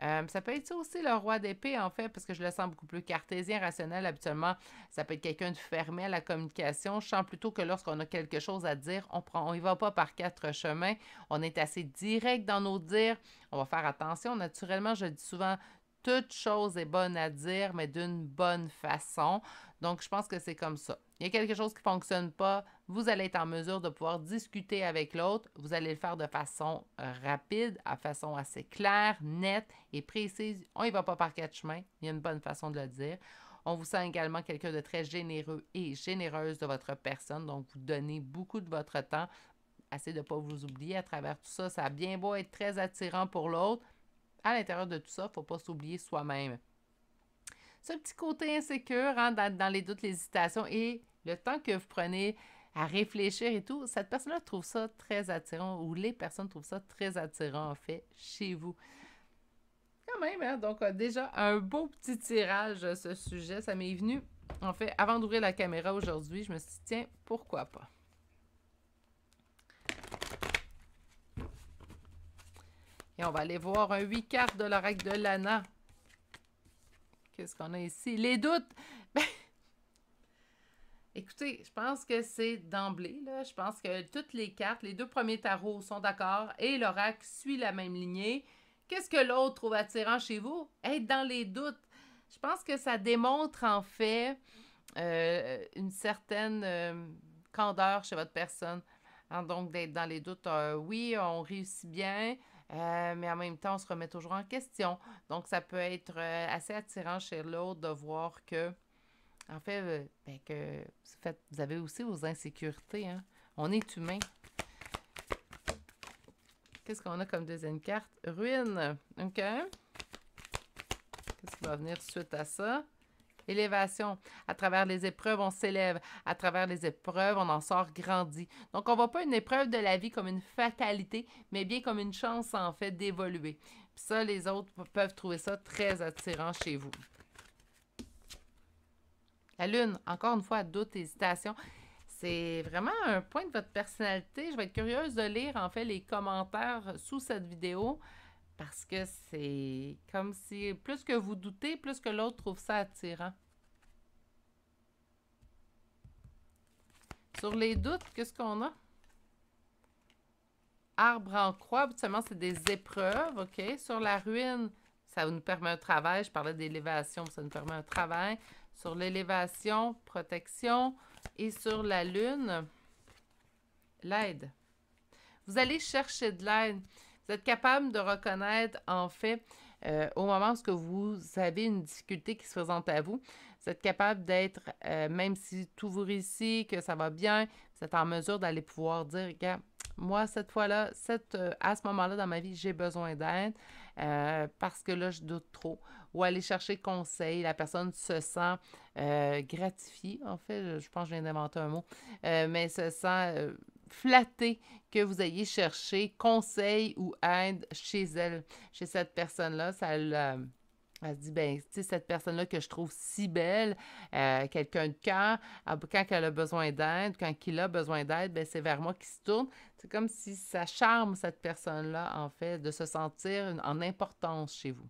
Ça peut être ça aussi le roi d'épée, en fait, parce que je le sens beaucoup plus cartésien, rationnel. Habituellement, ça peut être quelqu'un de fermé à la communication. Je sens plutôt que lorsqu'on a quelque chose à dire, on y va pas par quatre chemins. On est assez direct dans nos dires. On va faire attention. Naturellement, je dis souvent, toute chose est bonne à dire, mais d'une bonne façon. Donc, je pense que c'est comme ça. Il y a quelque chose qui ne fonctionne pas, vous allez être en mesure de pouvoir discuter avec l'autre. Vous allez le faire de façon rapide, à façon assez claire, nette et précise. On n'y va pas par quatre chemins. Il y a une bonne façon de le dire. On vous sent également quelqu'un de très généreux et généreuse de votre personne. Donc, vous donnez beaucoup de votre temps. Assez de ne pas vous oublier à travers tout ça. Ça a bien beau être très attirant pour l'autre. À l'intérieur de tout ça, il ne faut pas s'oublier soi-même. Ce petit côté insécure hein, dans les doutes, les hésitations et le temps que vous prenez à réfléchir et tout, cette personne-là trouve ça très attirant ou les personnes trouvent ça très attirant en fait chez vous. Quand même, hein? Donc déjà un beau petit tirage ce sujet, ça m'est venu. En fait, avant d'ouvrir la caméra aujourd'hui, je me suis dit, tiens, pourquoi pas? Et on va aller voir un 8 cartes de l'oracle de Lana. Qu'est-ce qu'on a ici? Les doutes! Ben, écoutez, je pense que c'est d'emblée, là. Je pense que toutes les cartes, les deux premiers tarots sont d'accord et l'oracle suit la même lignée. Qu'est-ce que l'autre trouve attirant chez vous? Être dans les doutes. Je pense que ça démontre en fait une certaine candeur chez votre personne. Hein, donc, d'être dans les doutes, oui, on réussit bien, mais en même temps, on se remet toujours en question. Donc, ça peut être assez attirant chez l'autre de voir que, en fait, ben, que vous avez aussi vos insécurités. Hein? On est humain. Qu'est-ce qu'on a comme deuxième carte? Ruine. OK. Qu'est-ce qui va venir suite à ça? Élévation. À travers les épreuves, on s'élève. À travers les épreuves, on en sort grandi. Donc, on ne voit pas une épreuve de la vie comme une fatalité, mais bien comme une chance, en fait, d'évoluer. Puis ça, les autres peuvent trouver ça très attirant chez vous. La Lune, encore une fois, doute, hésitation. C'est vraiment un point de votre personnalité. Je vais être curieuse de lire, en fait, les commentaires sous cette vidéo. Parce que c'est comme si plus que vous doutez, plus que l'autre trouve ça attirant. Sur les doutes, qu'est-ce qu'on a? Arbre en croix, habituellement, c'est des épreuves, OK? Sur la ruine, ça nous permet un travail. Je parlais d'élévation, ça nous permet un travail. Sur l'élévation, protection. Et sur la lune, l'aide. Vous allez chercher de l'aide. Vous êtes capable de reconnaître, en fait, au moment où vous avez une difficulté qui se présente à vous, vous êtes capable d'être, même si tout vous réussit, que ça va bien, vous êtes en mesure d'aller pouvoir dire, regarde, moi, cette fois-là, à ce moment-là dans ma vie, j'ai besoin d'aide parce que là, je doute trop. Ou aller chercher conseil. La personne se sent gratifiée. En fait, je pense que je viens d'inventer un mot. Mais se sent flattée que vous ayez cherché conseil ou aide chez elle, chez cette personne-là. Elle se dit, ben, tu sais, cette personne-là que je trouve si belle, quelqu'un de cœur, quand elle a besoin d'aide, quand il a besoin d'aide, ben, c'est vers moi qu'il se tourne. C'est comme si ça charme cette personne-là, en fait, de se sentir en importance chez vous.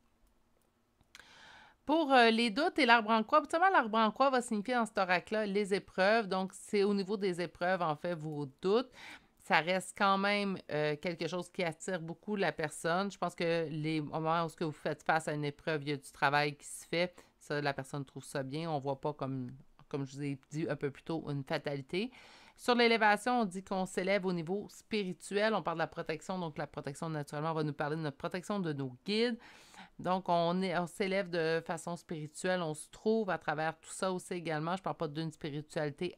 Pour les doutes et l'arbre en croix, habituellement, l'arbre en croix va signifier dans cet oracle-là les épreuves. Donc, c'est au niveau des épreuves, en fait, vos doutes. Ça reste quand même quelque chose qui attire beaucoup la personne. Je pense que les moments où vous faites face à une épreuve, il y a du travail qui se fait. Ça, la personne trouve ça bien. On ne voit pas, comme je vous ai dit un peu plus tôt, une fatalité. Sur l'élévation, on dit qu'on s'élève au niveau spirituel. On parle de la protection. Donc, la protection, naturellement, va nous parler de notre protection de nos guides. Donc, on s'élève de façon spirituelle. On se trouve à travers tout ça aussi également. Je ne parle pas d'une spiritualité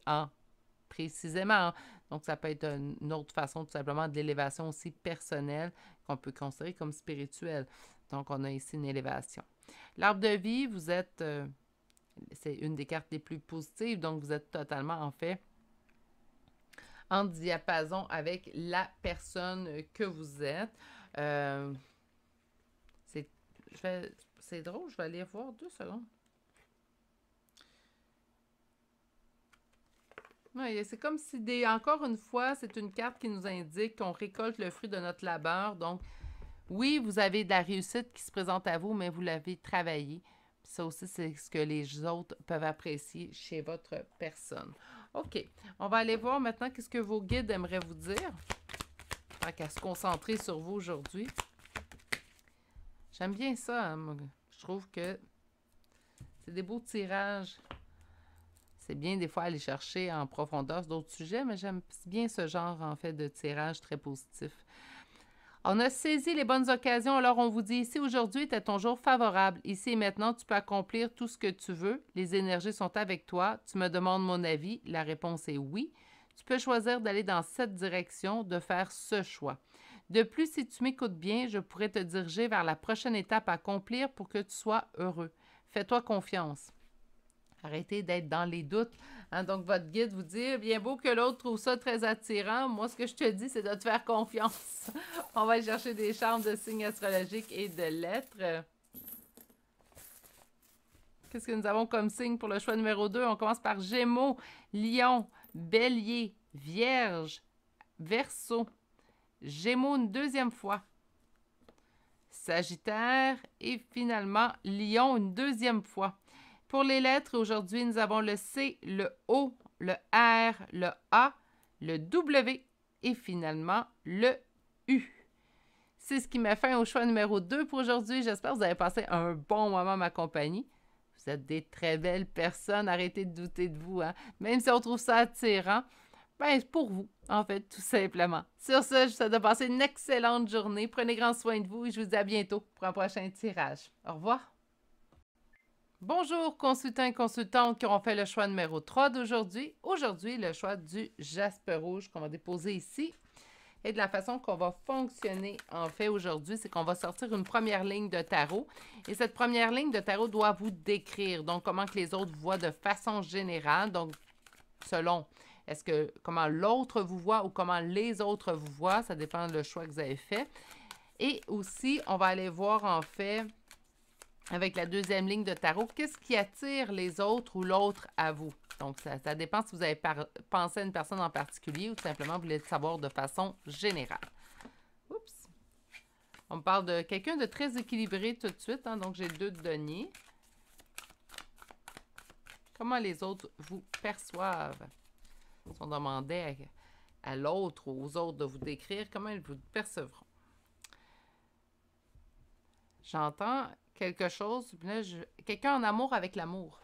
précisément. Donc, ça peut être une autre façon tout simplement de l'élévation aussi personnelle qu'on peut considérer comme spirituelle. Donc, on a ici une élévation. L'arbre de vie, vous êtes, c'est une des cartes les plus positives, donc vous êtes totalement, en fait, en diapason avec la personne que vous êtes. C'est drôle, je vais aller voir 2 secondes. Oui, c'est comme si, encore une fois, c'est une carte qui nous indique qu'on récolte le fruit de notre labeur. Donc, oui, vous avez de la réussite qui se présente à vous, mais vous l'avez travaillé. Puis ça aussi, c'est ce que les autres peuvent apprécier chez votre personne. OK, on va aller voir maintenant qu'est-ce que vos guides aimeraient vous dire. Tant qu'à se concentrer sur vous aujourd'hui. J'aime bien ça. Hein? Je trouve que c'est des beaux tirages. C'est bien des fois aller chercher en profondeur d'autres sujets, mais j'aime bien ce genre, en fait, de tirage très positif. On a saisi les bonnes occasions, alors on vous dit ici, aujourd'hui était ton jour favorable. Ici et maintenant, tu peux accomplir tout ce que tu veux. Les énergies sont avec toi. Tu me demandes mon avis. La réponse est oui. Tu peux choisir d'aller dans cette direction, de faire ce choix. De plus, si tu m'écoutes bien, je pourrais te diriger vers la prochaine étape à accomplir pour que tu sois heureux. Fais-toi confiance. Arrêtez d'être dans les doutes. Hein? Donc, votre guide vous dit, bien beau que l'autre trouve ça très attirant, moi, ce que je te dis, c'est de te faire confiance. On va aller chercher des charmes de signes astrologiques et de lettres. Qu'est-ce que nous avons comme signe pour le choix numéro 2? On commence par Gémeaux, Lion, Bélier, Vierge, Verseau. Gémeaux une deuxième fois. Sagittaire et finalement Lion une deuxième fois. Pour les lettres, aujourd'hui, nous avons le C, le O, le R, le A, le W et finalement le U. C'est ce qui met fin au choix numéro 2 pour aujourd'hui. J'espère que vous avez passé un bon moment à ma compagnie. Vous êtes des très belles personnes. Arrêtez de douter de vous. Hein? Même si on trouve ça attirant, Ben, pour vous, en fait, tout simplement. Sur ce, je vous souhaite de passer une excellente journée. Prenez grand soin de vous et je vous dis à bientôt pour un prochain tirage. Au revoir. Bonjour, consultants et consultantes qui auront fait le choix numéro 3 d'aujourd'hui. Aujourd'hui, le choix du jaspe rouge qu'on va déposer ici. Et de la façon qu'on va fonctionner, en fait, aujourd'hui, c'est qu'on va sortir une première ligne de tarot. Et cette première ligne de tarot doit vous décrire, donc, comment que les autres voient de façon générale. Donc, selon, comment l'autre vous voit ou comment les autres vous voient, ça dépend du choix que vous avez fait. Et aussi, on va aller voir, en fait, avec la deuxième ligne de tarot, qu'est-ce qui attire les autres ou l'autre à vous. Donc, ça dépend si vous avez pensé à une personne en particulier ou tout simplement vous voulez le savoir de façon générale. Oups! On me parle de quelqu'un de très équilibré tout de suite, hein, donc j'ai 2 de denier. Comment les autres vous perçoivent? Si on demandait à l'autre ou aux autres de vous décrire, comment ils vous percevront? J'entends quelque chose, là, quelqu'un en amour avec l'amour.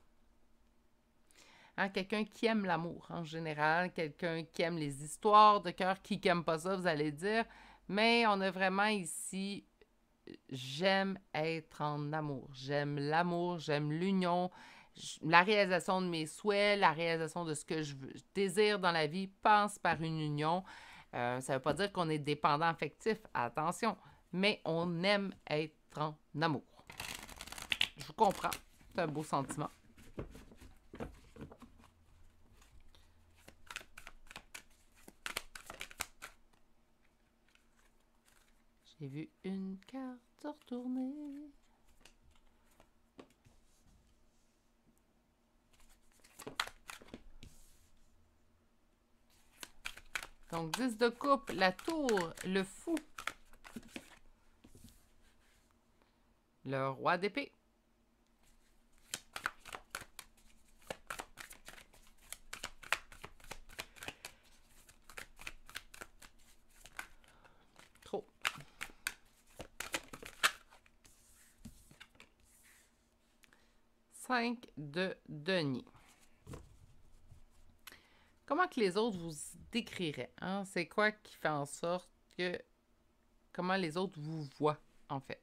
Hein, quelqu'un qui aime l'amour en général, quelqu'un qui aime les histoires de cœur, qui n'aime pas ça, vous allez dire. Mais on a vraiment ici, j'aime être en amour. J'aime l'amour, j'aime l'union, la réalisation de mes souhaits, la réalisation de ce que je désire dans la vie passe par une union. Ça ne veut pas dire qu'on est dépendant affectif, attention, mais on aime être en amour. Je vous comprends, c'est un beau sentiment. J'ai vu une carte se retourner. Donc, 10 de coupe, la tour, le fou. Le roi d'épée. Trop. Cinq de denier. Comment que les autres vous décriraient? Hein? C'est quoi qui fait en sorte que... Comment les autres vous voient, en fait?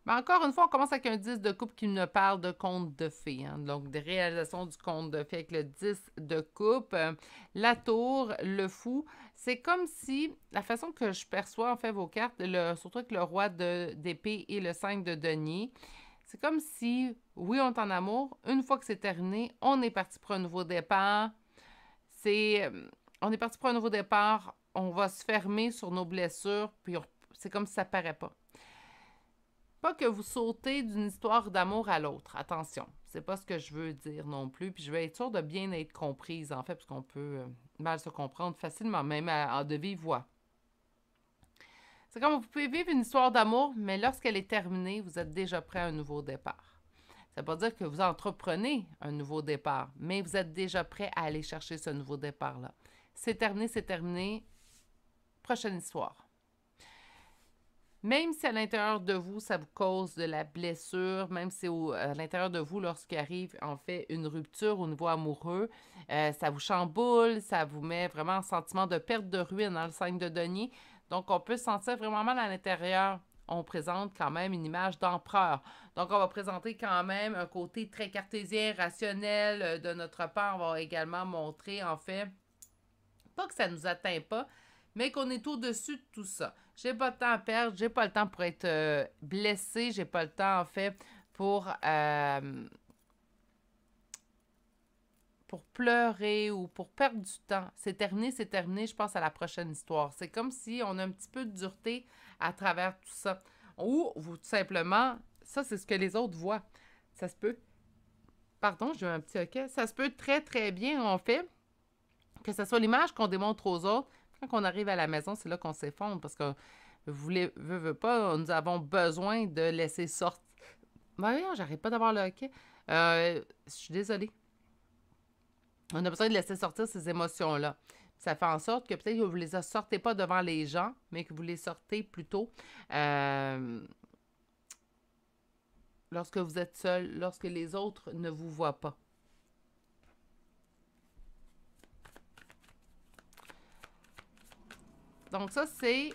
Mais encore une fois, on commence avec un 10 de coupe qui nous parle de conte de fées. Hein? Donc, de réalisation du conte de fées avec le 10 de coupe. La tour, le fou. C'est comme si, la façon que je perçois en fait vos cartes, surtout avec le roi d'épée et le 5 de denier, c'est comme si, oui, on est en amour. Une fois que c'est terminé, on est parti pour un nouveau départ. On est parti pour un nouveau départ. On va se fermer sur nos blessures, puis c'est comme si ça paraît pas. Pas que vous sautez d'une histoire d'amour à l'autre. Attention, c'est pas ce que je veux dire non plus. Puis je veux être sûre de bien être comprise, en fait, parce qu'on peut mal se comprendre facilement, même de vive voix. C'est comme vous pouvez vivre une histoire d'amour, mais lorsqu'elle est terminée, vous êtes déjà prêt à un nouveau départ. Ça ne veut pas dire que vous entreprenez un nouveau départ, mais vous êtes déjà prêt à aller chercher ce nouveau départ-là. C'est terminé. Prochaine histoire. Même si à l'intérieur de vous, ça vous cause de la blessure, même si à l'intérieur de vous, lorsqu'il arrive en fait une rupture au niveau amoureux, ça vous chamboule, ça vous met vraiment un sentiment de perte de ruine dans le 5 de denier. Donc, on peut se sentir vraiment mal à l'intérieur. On présente quand même une image d'empereur. Donc, on va présenter quand même un côté très cartésien, rationnel de notre part. On va également montrer, en fait, pas que ça ne nous atteint pas, mais qu'on est au-dessus de tout ça. J'ai pas de temps à perdre, j'ai pas le temps pour être blessée, j'ai pas le temps, en fait, pour pleurer ou pour perdre du temps. C'est terminé, je passe à la prochaine histoire. C'est comme si on a un petit peu de dureté à travers tout ça. Ou, vous, tout simplement, ça, c'est ce que les autres voient. Ça se peut... Pardon, j'ai eu un petit hoquet. Ça se peut très, très bien, en fait, que ce soit l'image qu'on démontre aux autres. Quand on arrive à la maison, c'est là qu'on s'effondre parce que vous voulez pas, nous avons besoin de laisser sortir. Voyons, j'arrête pas d'avoir le hoquet. Je suis désolée. On a besoin de laisser sortir ces émotions-là. Ça fait en sorte que peut-être que vous ne les sortez pas devant les gens, mais que vous les sortez plutôt lorsque vous êtes seul, lorsque les autres ne vous voient pas. Donc ça, c'est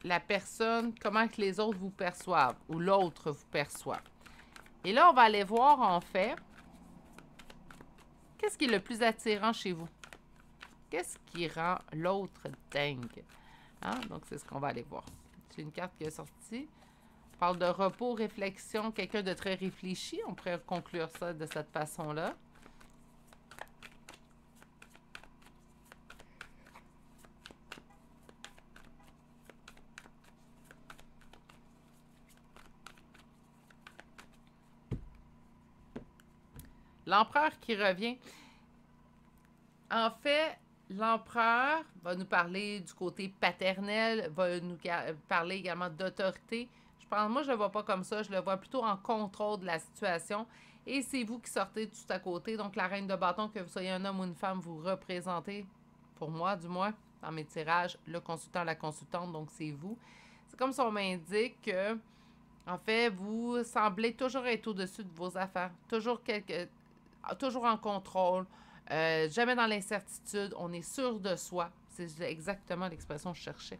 la personne, comment que les autres vous perçoivent ou l'autre vous perçoit. Et là, on va aller voir, en fait, qu'est-ce qui est le plus attirant chez vous? Qu'est-ce qui rend l'autre dingue? Hein? Donc, c'est ce qu'on va aller voir. C'est une carte qui est sortie. On parle de repos, réflexion, quelqu'un de très réfléchi. On pourrait conclure ça de cette façon-là. L'empereur qui revient. En fait, l'empereur va nous parler du côté paternel, va nous parler également d'autorité. Moi, je ne le vois pas comme ça. Je le vois plutôt en contrôle de la situation. Et c'est vous qui sortez tout à côté. Donc, la reine de bâton, que vous soyez un homme ou une femme, vous représentez, pour moi du moins, dans mes tirages, le consultant, la consultante. Donc, c'est vous. C'est comme si on m'indique que, en fait, vous semblez toujours être au-dessus de vos affaires. Toujours en contrôle. Jamais dans l'incertitude. On est sûr de soi. C'est exactement l'expression que je cherchais.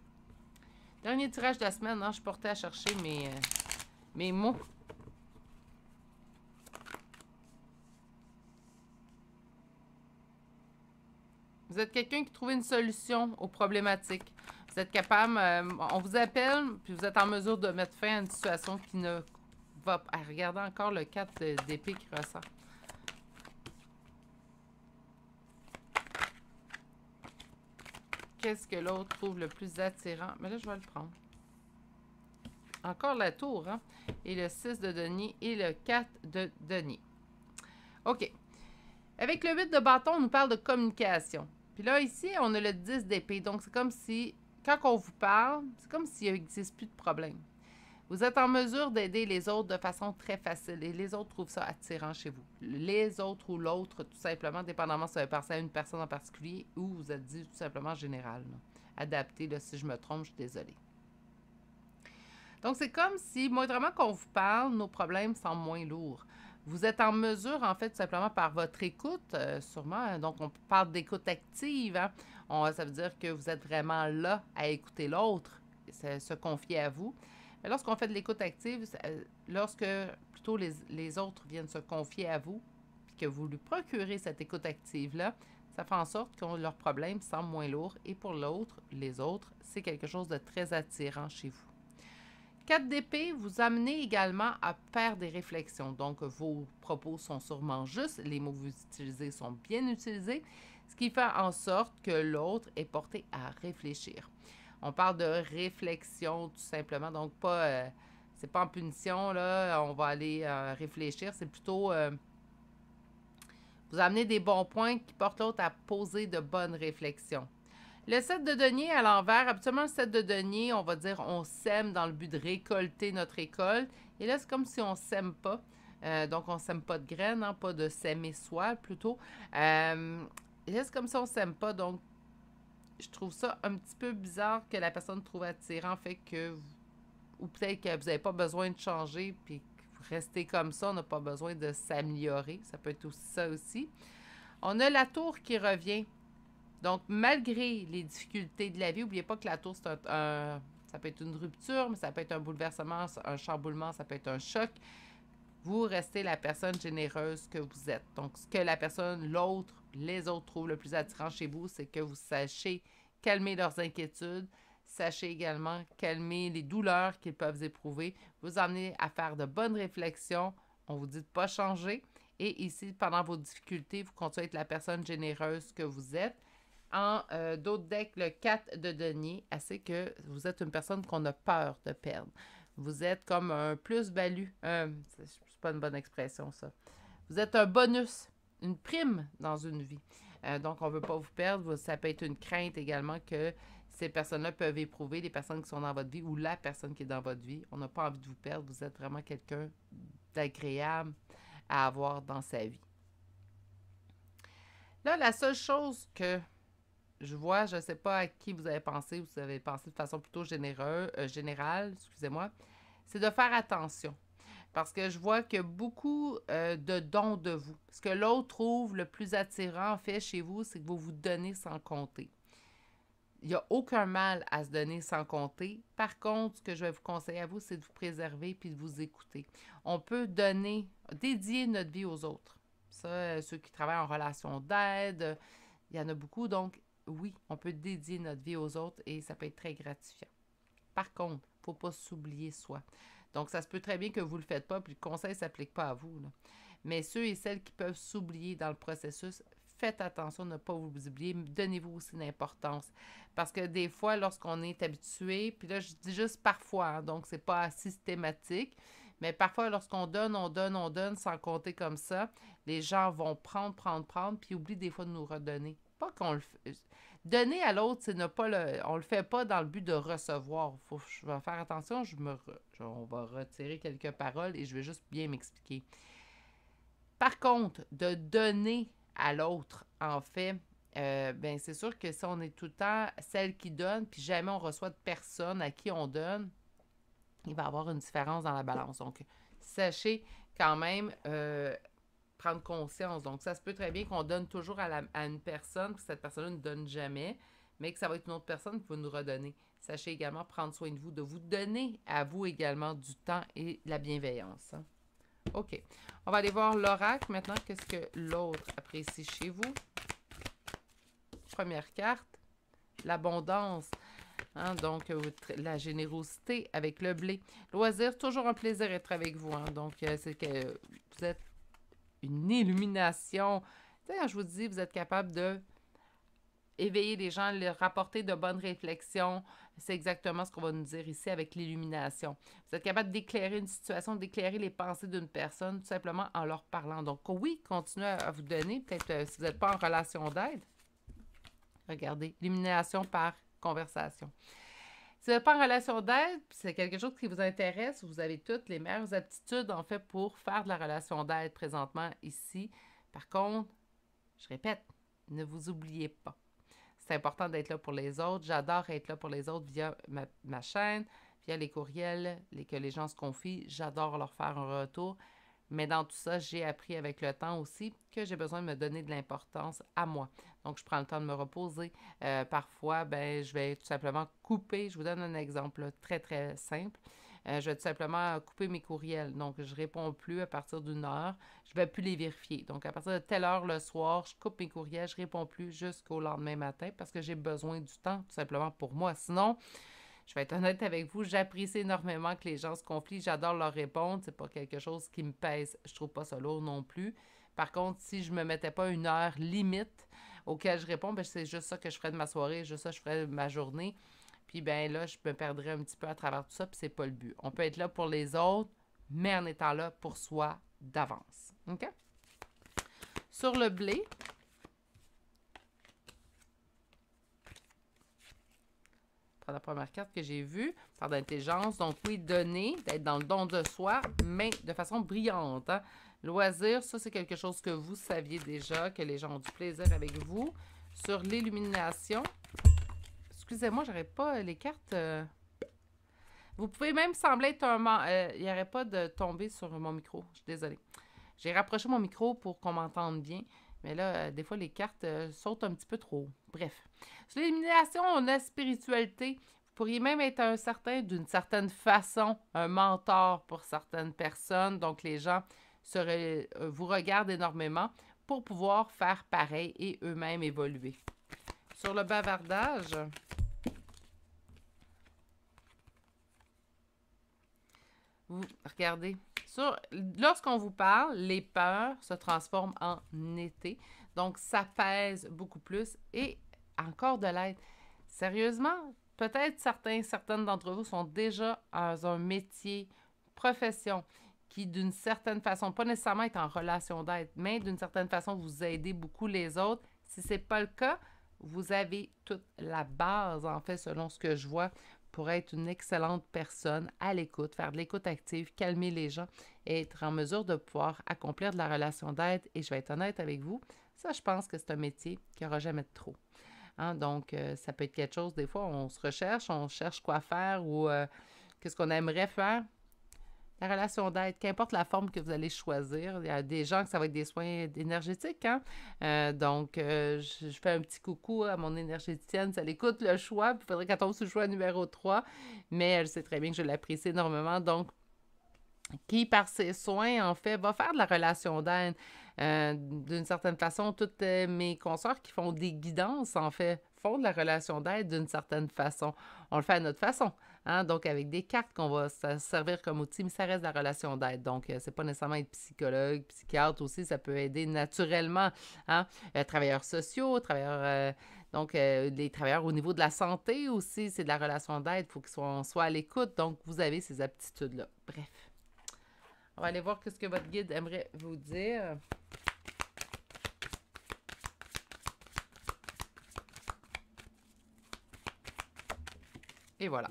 Dernier tirage de la semaine, hein, je portais à chercher mes mots. Vous êtes quelqu'un qui trouve une solution aux problématiques. Vous êtes capable, on vous appelle, puis vous êtes en mesure de mettre fin à une situation qui ne va pas. Regardez encore le 4 d'épée qui ressort. Qu'est-ce que l'autre trouve le plus attirant? Mais là, je vais le prendre. Encore la tour, hein? Et le 6 de denier et le 4 de denier. OK. Avec le 8 de bâton, on nous parle de communication. Puis là, ici, on a le 10 d'épée. Donc, c'est comme si, quand on vous parle, c'est comme s'il n'existe plus de problème. Vous êtes en mesure d'aider les autres de façon très facile. Et les autres trouvent ça attirant chez vous. Les autres ou l'autre, tout simplement, dépendamment si vous avez pensé à une personne en particulier ou vous êtes dit tout simplement général. Là. Adapté, là, si je me trompe, je suis désolée. Donc, c'est comme si, moindrement qu'on vous parle, nos problèmes semblent moins lourds. Vous êtes en mesure, en fait, tout simplement par votre écoute, sûrement. Donc, on parle d'écoute active. Hein? Ça veut dire que vous êtes vraiment là à écouter l'autre, se confier à vous. Mais lorsqu'on fait de l'écoute active, lorsque plutôt les autres viennent se confier à vous, puis que vous lui procurez cette écoute active-là, ça fait en sorte que leurs problèmes semblent moins lourds. Et pour l'autre, les autres, c'est quelque chose de très attirant chez vous. 4 d'épée, vous amenez également à faire des réflexions. Donc, vos propos sont sûrement justes, les mots que vous utilisez sont bien utilisés, ce qui fait en sorte que l'autre est porté à réfléchir. On parle de réflexion, tout simplement. Donc, c'est pas en punition, là, on va aller réfléchir. C'est plutôt vous amenez des bons points qui portent l'autre à poser de bonnes réflexions. Le 7 de denier à l'envers, habituellement, le 7 de denier, on va dire on sème dans le but de récolter notre récolte. Et là, c'est comme si on ne sème pas. Donc, on ne sème pas de graines, hein, pas de s'aimer soi, plutôt. Et là, c'est comme si on ne sème pas. Donc, je trouve ça un petit peu bizarre que la personne trouve attirant, fait que... Ou peut-être que vous n'avez pas besoin de changer, puis vous restez comme ça, on n'a pas besoin de s'améliorer. Ça peut être aussi ça aussi. On a la tour qui revient. Donc, malgré les difficultés de la vie, n'oubliez pas que la tour, ça peut être une rupture, mais ça peut être un bouleversement, un chamboulement, ça peut être un choc. Vous restez la personne généreuse que vous êtes. Donc, ce que la personne, l'autre, les autres trouvent le plus attirant chez vous, c'est que vous sachiez calmer leurs inquiétudes, sachez également calmer les douleurs qu'ils peuvent éprouver, vous emmener à faire de bonnes réflexions. On vous dit de ne pas changer. Et ici, pendant vos difficultés, vous continuez à être la personne généreuse que vous êtes. En d'autres decks, le 4 de denier, assez que vous êtes une personne qu'on a peur de perdre. Vous êtes comme un plus-value. C'est pas une bonne expression, ça. Vous êtes un bonus, une prime dans une vie. Donc, on ne veut pas vous perdre. Ça peut être une crainte également que ces personnes-là peuvent éprouver, les personnes qui sont dans votre vie ou la personne qui est dans votre vie. On n'a pas envie de vous perdre. Vous êtes vraiment quelqu'un d'agréable à avoir dans sa vie. Là, la seule chose que je vois, je ne sais pas à qui vous avez pensé de façon plutôt générale, excusez-moi, c'est de faire attention. Parce que je vois qu'il y a beaucoup de dons de vous. Ce que l'autre trouve le plus attirant, en fait, chez vous, c'est que vous vous donnez sans compter. Il n'y a aucun mal à se donner sans compter. Par contre, ce que je vais vous conseiller à vous, c'est de vous préserver puis de vous écouter. On peut dédier notre vie aux autres. Ça, ceux qui travaillent en relation d'aide, il y en a beaucoup. Donc, oui, on peut dédier notre vie aux autres et ça peut être très gratifiant. Par contre, il ne faut pas s'oublier soi. Donc, ça se peut très bien que vous ne le faites pas, puis le conseil ne s'applique pas à vous, là. Mais ceux et celles qui peuvent s'oublier dans le processus, faites attention de ne pas vous oublier. Donnez-vous aussi l'importance. Parce que des fois, lorsqu'on est habitué, puis là, je dis juste parfois, hein, donc c'est pas systématique, mais parfois, lorsqu'on donne, on donne, on donne, sans compter comme ça, les gens vont prendre, puis oublient des fois de nous redonner. Pas qu'on le fait. Donner à l'autre, c'est ne pas le. On le fait pas dans le but de recevoir. Je vais faire attention, on va retirer quelques paroles et je vais juste bien m'expliquer. Par contre, de donner à l'autre, en fait, ben c'est sûr que si on est tout le temps celle qui donne, puis jamais on reçoit de personne à qui on donne, il va y avoir une différence dans la balance. Donc, sachez quand même prendre conscience. Donc, ça se peut très bien qu'on donne toujours à une personne, que cette personne ne donne jamais, mais que ça va être une autre personne qui va nous redonner. Sachez également prendre soin de vous donner à vous également du temps et de la bienveillance. Hein. OK. On va aller voir l'oracle maintenant. Qu'est-ce que l'autre apprécie chez vous? Première carte, l'abondance. Hein, donc, la générosité avec le blé. Loisir, toujours un plaisir d'être avec vous. Hein, donc, c'est que vous êtes une illumination. Tu sais, quand je vous dis, vous êtes capable de éveiller les gens, leur rapporter de bonnes réflexions. C'est exactement ce qu'on va nous dire ici avec l'illumination. Vous êtes capable d'éclairer une situation, d'éclairer les pensées d'une personne, tout simplement en leur parlant. Donc, oui, continuez à vous donner. Peut-être si vous n'êtes pas en relation d'aide. Regardez, l'illumination par conversation. Si vous n'êtes pas en relation d'aide, c'est quelque chose qui vous intéresse, vous avez toutes les meilleures aptitudes, en fait, pour faire de la relation d'aide présentement ici. Par contre, je répète, ne vous oubliez pas. C'est important d'être là pour les autres. J'adore être là pour les autres via ma chaîne, via les courriels que les gens se confient. J'adore leur faire un retour. Mais dans tout ça, j'ai appris avec le temps aussi que j'ai besoin de me donner de l'importance à moi. Donc, je prends le temps de me reposer. Parfois, ben, je vais tout simplement couper. Je vous donne un exemple là, très, très simple. Je vais tout simplement couper mes courriels. Donc, je ne réponds plus à partir d'une heure. Je ne vais plus les vérifier. Donc, à partir de telle heure le soir, je coupe mes courriels, je ne réponds plus jusqu'au lendemain matin parce que j'ai besoin du temps tout simplement pour moi. Sinon, je vais être honnête avec vous, j'apprécie énormément que les gens se confient. J'adore leur répondre. C'est pas quelque chose qui me pèse. Je trouve pas ça lourd non plus. Par contre, si je me mettais pas une heure limite auquel je réponds, ben c'est juste ça que je ferais de ma soirée, juste ça que je ferais de ma journée. Puis ben là, je me perdrais un petit peu à travers tout ça, puis c'est pas le but. On peut être là pour les autres, mais en étant là pour soi d'avance. OK? Sur le blé, la première carte que j'ai vue, par d'intelligence. Donc, oui, donner, d'être dans le don de soi, mais de façon brillante. Hein? Loisir, ça, c'est quelque chose que vous saviez déjà, que les gens ont du plaisir avec vous. Sur l'illumination, excusez-moi, j'aurais pas les cartes. Vous pouvez même sembler être un... il n'y aurait pas de tomber sur mon micro. Je suis désolée. J'ai rapproché mon micro pour qu'on m'entende bien. Mais là, des fois, les cartes sautent un petit peu trop. Bref. Sur l'élimination, on a spiritualité. Vous pourriez même être d'une certaine façon, un mentor pour certaines personnes. Donc, les gens vous regardent énormément pour pouvoir faire pareil et eux-mêmes évoluer. Sur le bavardage, vous regardez. Lorsqu'on vous parle, les peurs se transforment en été. Donc, ça pèse beaucoup plus et encore de l'aide. Sérieusement, peut-être certaines d'entre vous sont déjà dans un métier, profession, qui d'une certaine façon, pas nécessairement être en relation d'aide, mais d'une certaine façon, vous aidez beaucoup les autres. Si ce n'est pas le cas, vous avez toute la base, en fait, selon ce que je vois, pour être une excellente personne à l'écoute, faire de l'écoute active, calmer les gens et être en mesure de pouvoir accomplir de la relation d'aide. Et je vais être honnête avec vous, ça, je pense que c'est un métier qui n'aura jamais de trop. Hein? Donc, ça peut être quelque chose, des fois, on se recherche, on cherche quoi faire ou qu'est-ce qu'on aimerait faire. La relation d'aide, qu'importe la forme que vous allez choisir, il y a des gens que ça va être des soins énergétiques, hein? Donc, je fais un petit coucou à mon énergéticienne, ça l'écoute le choix, puis il faudrait qu'elle tombe sur le choix numéro 3, mais elle sait très bien que je l'apprécie énormément, donc qui, par ses soins, en fait, va faire de la relation d'aide. D'une certaine façon, toutes mes consoeurs qui font des guidances, en fait, font de la relation d'aide d'une certaine façon. On le fait à notre façon, hein? Donc avec des cartes qu'on va servir comme outil, mais ça reste de la relation d'aide. Donc, c'est pas nécessairement être psychologue, psychiatre aussi, ça peut aider naturellement, hein? Travailleurs sociaux, travailleurs... Donc, les travailleurs au niveau de la santé aussi, c'est de la relation d'aide. Il faut qu'ils soient à l'écoute. Donc, vous avez ces aptitudes-là. Bref. On va aller voir ce que votre guide aimerait vous dire. Et voilà.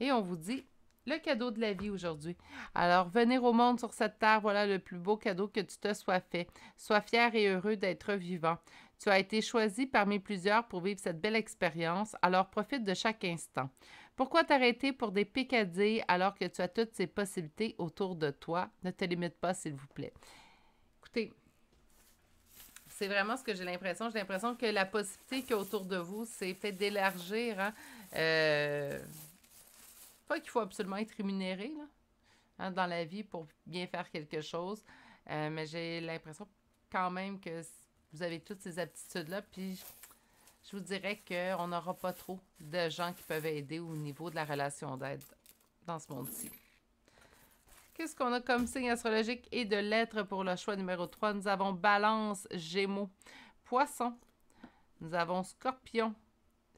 Et on vous dit le cadeau de la vie aujourd'hui. Alors, venir au monde sur cette terre, voilà le plus beau cadeau que tu te sois fait. Sois fier et heureux d'être vivant. Tu as été choisi parmi plusieurs pour vivre cette belle expérience, alors profite de chaque instant. Pourquoi t'arrêter pour des picadilles alors que tu as toutes ces possibilités autour de toi? Ne te limite pas, s'il vous plaît. Écoutez, c'est vraiment ce que j'ai l'impression. J'ai l'impression que la possibilité qu'il y a autour de vous, c'est fait d'élargir. Hein? Pas qu'il faut absolument être rémunéré là, hein, dans la vie pour bien faire quelque chose, mais j'ai l'impression quand même que vous avez toutes ces aptitudes-là, puis je vous dirais qu'on n'aura pas trop de gens qui peuvent aider au niveau de la relation d'aide dans ce monde-ci. Qu'est-ce qu'on a comme signe astrologique et de lettres pour le choix numéro 3? Nous avons Balance, Gémeaux, Poisson. Nous avons Scorpion,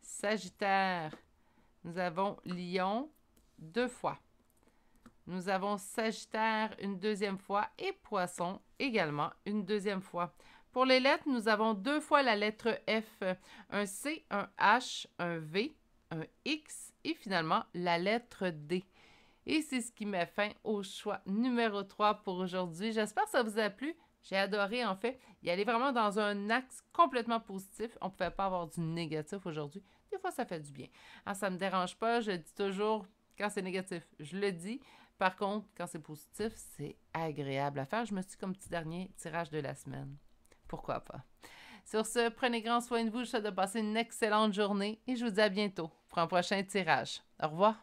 Sagittaire. Nous avons Lion, 2 fois. Nous avons Sagittaire une deuxième fois et Poisson également une deuxième fois. Pour les lettres, nous avons 2 fois la lettre F, un C, un H, un V, un X et finalement la lettre D. Et c'est ce qui met fin au choix numéro 3 pour aujourd'hui. J'espère que ça vous a plu. J'ai adoré, en fait. Y aller vraiment dans un axe complètement positif. On ne pouvait pas avoir du négatif aujourd'hui. Des fois, ça fait du bien. Hein, ça ne me dérange pas. Je dis toujours, quand c'est négatif, je le dis. Par contre, quand c'est positif, c'est agréable à faire. Je me suis dit comme petit dernier tirage de la semaine. Pourquoi pas? Sur ce, prenez grand soin de vous. Je vous souhaite de passer une excellente journée et je vous dis à bientôt pour un prochain tirage. Au revoir.